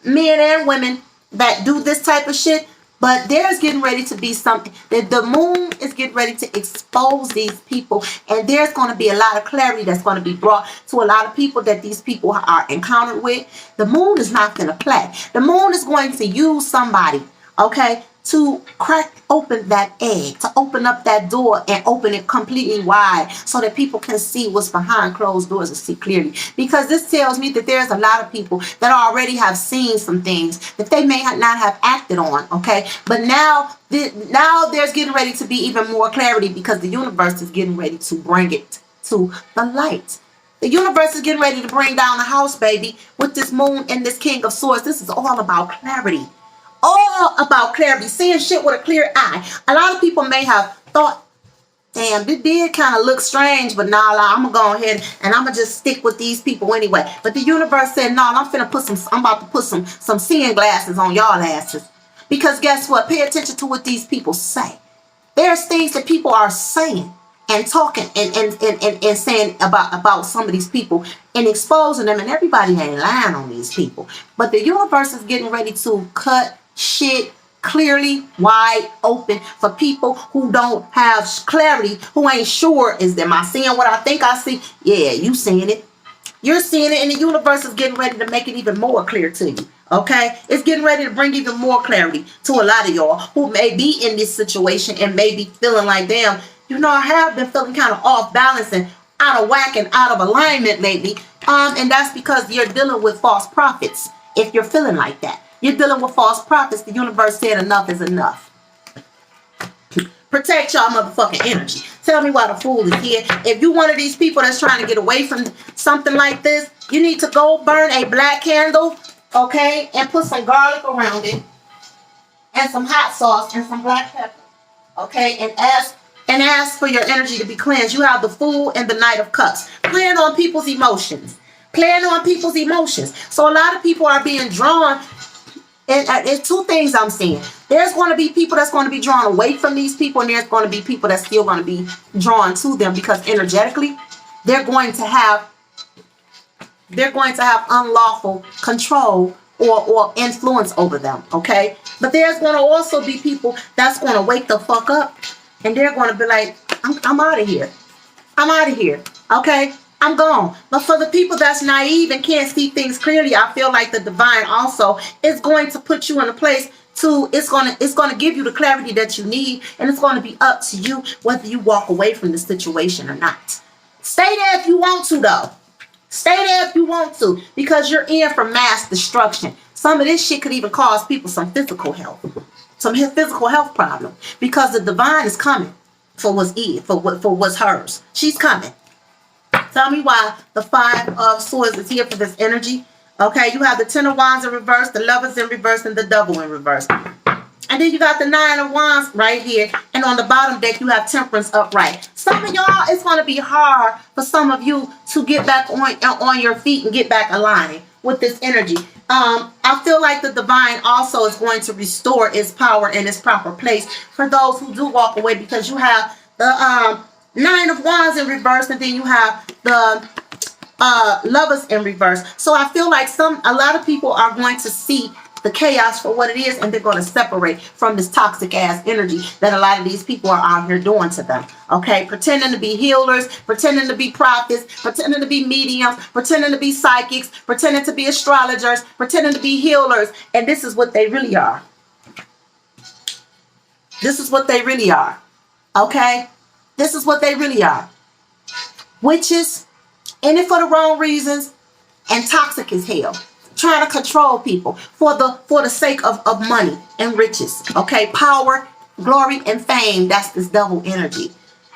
men and women that do this type of shit. But there's getting ready to be something. The moon is getting ready to expose these people. And there's going to be a lot of clarity that's going to be brought to a lot of people that these people are encountered with. The moon is not going to play. The moon is going to use somebody, okay, to crack open that egg, to open up that door and open it completely wide so that people can see what's behind closed doors and see clearly. Because this tells me that there's a lot of people that already have seen some things that they may not have acted on, okay? But now there's getting ready to be even more clarity because the universe is getting ready to bring it to the light. The universe is getting ready to bring down the house, baby, with this moon and this king of swords. This is all about clarity. All about clarity. Seeing shit with a clear eye. A lot of people may have thought, damn, this did kind of look strange, but nah, I'm going to go ahead and I'm going to just stick with these people anyway. But the universe said, no, I'm about to put some seeing glasses on y'all asses. Because guess what? Pay attention to what these people say. There's things that people are saying and talking and saying about some of these people and exposing them, and everybody ain't lying on these people. But the universe is getting ready to cut shit clearly wide open for people who don't have clarity, who ain't sure, am I seeing what I think I see? Yeah, you seeing it. You're seeing it, and the universe is getting ready to make it even more clear to you. Okay? It's getting ready to bring even more clarity to a lot of y'all who may be in this situation and may be feeling like, damn, you know, I have been feeling kind of off balance and out of whack and out of alignment lately. And that's because you're dealing with false prophets. If you're feeling like that, you're dealing with false prophets. The universe said enough is enough. Protect y'all motherfucking energy. Tell me why the fool is here. If you one of these people that's trying to get away from something like this, you need to go burn a black candle, okay, and put some garlic around it and some hot sauce and some black pepper, okay, and ask for your energy to be cleansed. You have the Fool and the Knight of Cups. Playing on people's emotions. Playing on people's emotions. So a lot of people are being drawn. And it's two things I'm seeing. There's going to be people that's going to be drawn away from these people, and there's going to be people that's still going to be drawn to them because energetically, they're going to have unlawful control or influence over them. Okay, but there's going to also be people that's going to wake the fuck up, and they're going to be like, I'm out of here. I'm out of here. Okay. I'm gone. But for the people that's naive and can't see things clearly, I feel like the divine also is going to put you in a place to, it's going to give you the clarity that you need, and it's going to be up to you whether you walk away from the situation or not. Stay there if you want to, though. Stay there if you want to, because you're in for mass destruction. Some of this shit could even cause people some physical health problem, because the divine is coming for what's hers. She's coming. Tell me why the Five of Swords is here for this energy. Okay, you have the Ten of Wands in reverse, the Lovers in reverse, and the Devil in reverse. And then you got the Nine of Wands right here. And on the bottom deck, you have Temperance upright. Some of y'all, it's going to be hard for some of you to get back on your feet and get back aligning with this energy. I feel like the divine also is going to restore its power in its proper place for those who do walk away, because you have the Nine of Wands in reverse, and then you have the Lovers in reverse. So I feel like a lot of people are going to see the chaos for what it is, and they're going to separate from this toxic ass energy that a lot of these people are out here doing to them. Okay, pretending to be healers, pretending to be prophets, pretending to be mediums, pretending to be psychics, pretending to be astrologers, pretending to be healers, and this is what they really are. This is what they really are. Okay. This is what they really are. Witches, in it for the wrong reasons, and toxic as hell. Trying to control people for the sake of money and riches. Okay, power, glory, and fame. That's this devil energy.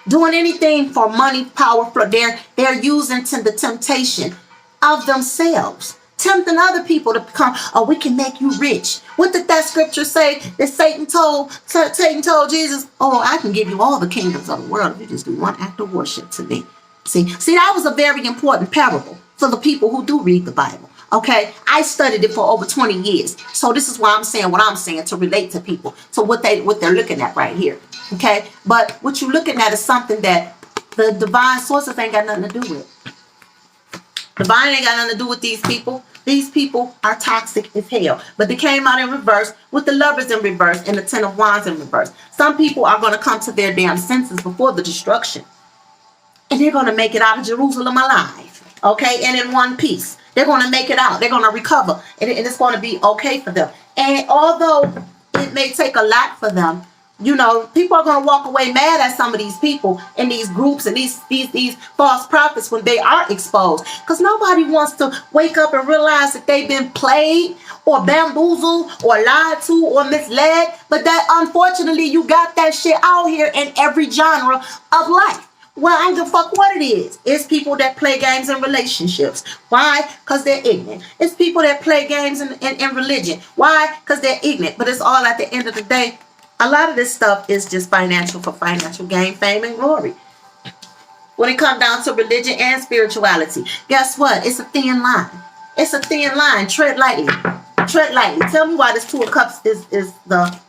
Doing anything for money, power, they're using the temptation of themselves. Tempting other people to become, oh, we can make you rich. What did that scripture say that Satan told Jesus? Oh, I can give you all the kingdoms of the world if you just do one act of worship to me. See, that was a very important parable for the people who do read the Bible. Okay, I studied it for over 20 years. So this is why I'm saying what I'm saying, to relate to people, to what they're looking at right here. Okay, but what you're looking at is something that the divine sources ain't got nothing to do with. Divine ain't got nothing to do with these people. These people are toxic as hell. But they came out in reverse with the Lovers in reverse and the Ten of Wands in reverse. Some people are going to come to their damn senses before the destruction. And they're going to make it out of Jerusalem alive. Okay? And in one piece. They're going to make it out. They're going to recover. And it's going to be okay for them. And although it may take a lot for them, you know, people are going to walk away mad at some of these people in these groups and these false prophets when they are exposed. Because nobody wants to wake up and realize that they've been played or bamboozled or lied to or misled. But that, unfortunately, you got that shit out here in every genre of life. Well, I don't give a fuck what it is. It's people that play games in relationships. Why? Because they're ignorant. It's people that play games in religion. Why? Because they're ignorant. But it's all at the end of the day. A lot of this stuff is just financial for financial gain, fame, and glory. When it comes down to religion and spirituality, guess what? It's a thin line. It's a thin line. Tread lightly. Tread lightly. Tell me why this Two of Cups is the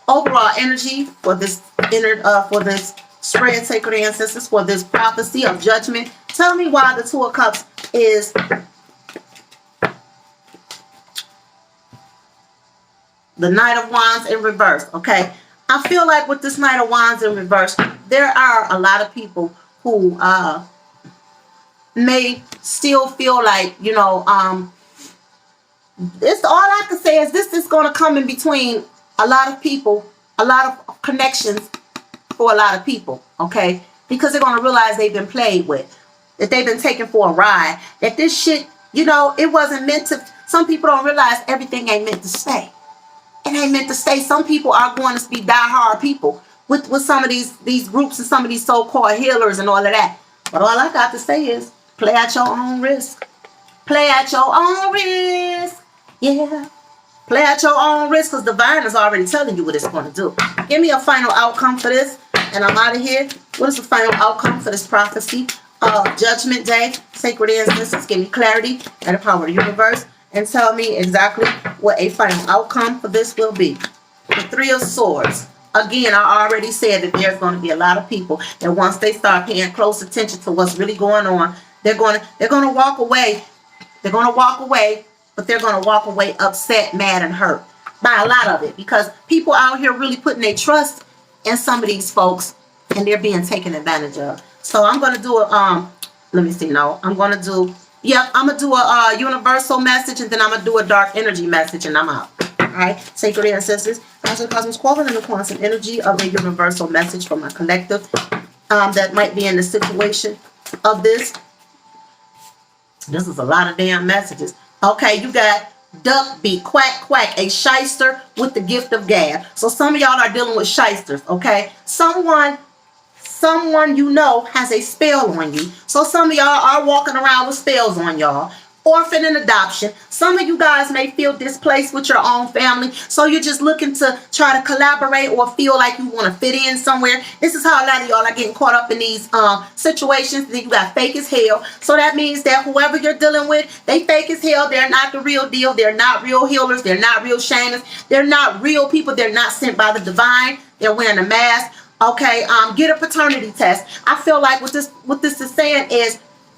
overall energy for this for this spread, sacred ancestors, for this prophecy of judgment. Tell me why the Two of Cups is the Knight of Wands in reverse. Okay, I feel like with this Knight of Wands in reverse, there are a lot of people who may still feel like, you know, this, all I can say is this is going to come in between a lot of people, a lot of connections for a lot of people, okay? Because they're going to realize they've been played with, that they've been taken for a ride, that this shit, you know, it wasn't meant to. Some people don't realize everything ain't meant to stay. It ain't meant to stay. Some people are going to be diehard people with some of these groups and some of these so-called healers and all of that. But all I got to say is play at your own risk. Play at your own risk. Yeah. Play at your own risk, because divine is already telling you what it's going to do. Give me a final outcome for this, and I'm out of here. What is the final outcome for this prophecy of Judgment Day? Sacred ancestors, give me clarity and the power of the universe, and tell me exactly what a final outcome for this will be. The Three of Swords. Again, I already said that there's going to be a lot of people that once they start paying close attention to what's really going on, they're going to walk away. They're going to walk away, but they're going to walk away upset, mad, and hurt by a lot of it, because people out here really putting their trust in some of these folks, and they're being taken advantage of. So I'm going to do a let me see. No, I'm going to do a universal message, and then I'm going to do a dark energy message, and I'm out. All right, sacred ancestors, Master of the Cosmos, calling in the quantum energy of a universal message for my collective that might be in the situation of this. This is a lot of damn messages. Okay, you got duck, beak, quack, quack, a shyster with the gift of gab. So some of y'all are dealing with shysters, okay? Someone you know has a spell on you. So some of y'all are walking around with spells on y'all. Orphan and adoption. Some of you guys may feel displaced with your own family, so you're just looking to try to collaborate or feel like you want to fit in somewhere. This is how a lot of y'all are getting caught up in these situations. Then you got fake as hell. So that means that whoever you're dealing with, they fake as hell. They're not the real deal. They're not real healers. They're not real shamans. They're not real people. They're not sent by the divine. They're wearing a mask. Okay, get a paternity test. I feel like what this is saying is,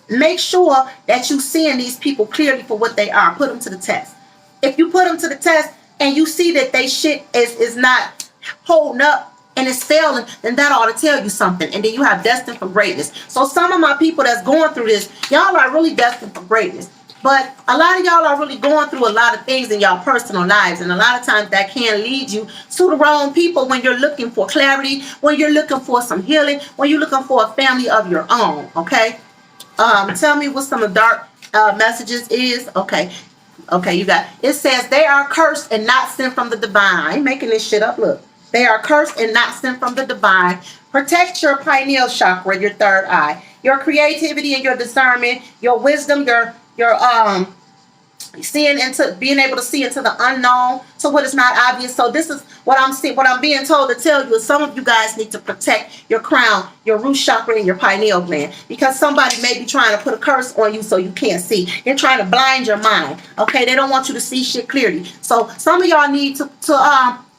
make sure that you seeing these people clearly for what they are. Put them to the test. If you put them to the test and you see that they shit is not holding up and it's failing, then that ought to tell you something. And then you have destined for greatness. So some of my people that's going through this, y'all are really destined for greatness. But a lot of y'all are really going through a lot of things in y'all personal lives. And a lot of times that can lead you to the wrong people when you're looking for clarity, when you're looking for some healing, when you're looking for a family of your own. Okay? Tell me what some of the dark messages is. Okay, you got it. Says they are cursed and not sent from the divine. I ain't making this shit up. Look, they are cursed and not sent from the divine. Protect your pineal chakra, your third eye, your creativity and your discernment, your wisdom, your seeing into, being able to see into the unknown, to what is not obvious. So this is what I'm seeing, what I'm being told to tell you is some of you guys need to protect your crown, your root chakra, and your pineal gland, because somebody may be trying to put a curse on you so you can't see. They're trying to blind your mind. Okay, they don't want you to see shit clearly. So some of y'all need to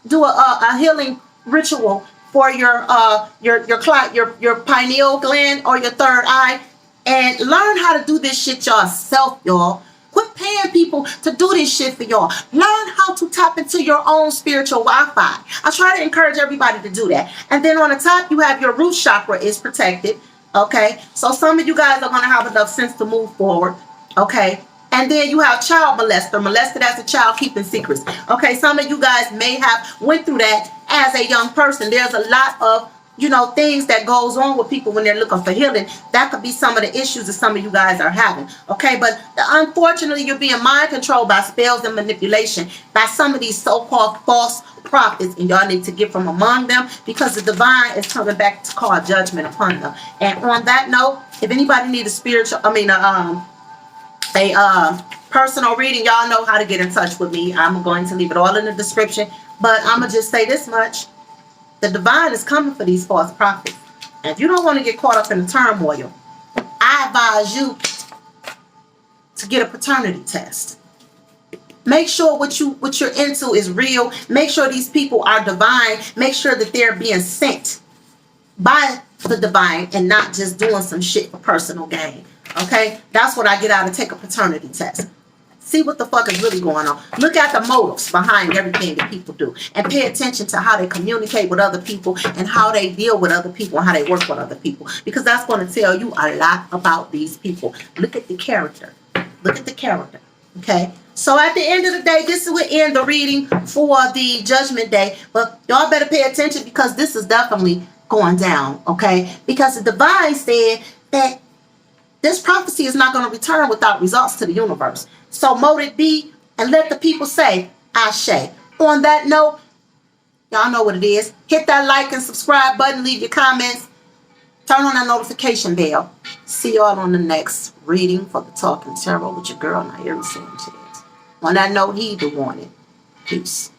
do a healing ritual for your pineal gland or your third eye, and learn how to do this shit yourself, y'all. Quit paying people to do this shit for y'all. Learn how to tap into your own spiritual Wi-Fi. I try to encourage everybody to do that. And then on the top, you have your root chakra is protected. Okay. So some of you guys are going to have enough sense to move forward. Okay. And then you have child molester, molested as a child, keeping secrets. Okay. Some of you guys may have went through that as a young person. There's a lot of, you know, things that goes on with people when they're looking for healing. That could be some of the issues that some of you guys are having. Okay, but unfortunately, you're being mind controlled by spells and manipulation by some of these so-called false prophets, and y'all need to get from among them, because the divine is coming back to call judgment upon them. And on that note, if anybody needs a spiritual, personal reading, y'all know how to get in touch with me. I'm going to leave it all in the description, but I'm gonna just say this much: the divine is coming for these false prophets. And if you don't want to get caught up in the turmoil, I advise you to get a paternity test. Make sure what you're into is real. Make sure these people are divine. Make sure that they're being sent by the divine and not just doing some shit for personal gain. Okay? That's what I get out of take a paternity test. See what the fuck is really going on. Look at the motives behind everything that people do. And pay attention to how they communicate with other people and how they deal with other people and how they work with other people. Because that's going to tell you a lot about these people. Look at the character. Look at the character. Okay? So at the end of the day, this will end the reading for the Judgment Day. But y'all better pay attention, because this is definitely going down. Okay? Because the divine said that this prophecy is not going to return without results to the universe. So mote it be, and let the people say, Ashe. On that note, y'all know what it is. Hit that like and subscribe button. Leave your comments. Turn on that notification bell. See y'all on the next reading for the Talking Tarot with your girl, Nyereesanchez. On that note, heed the warning. Peace.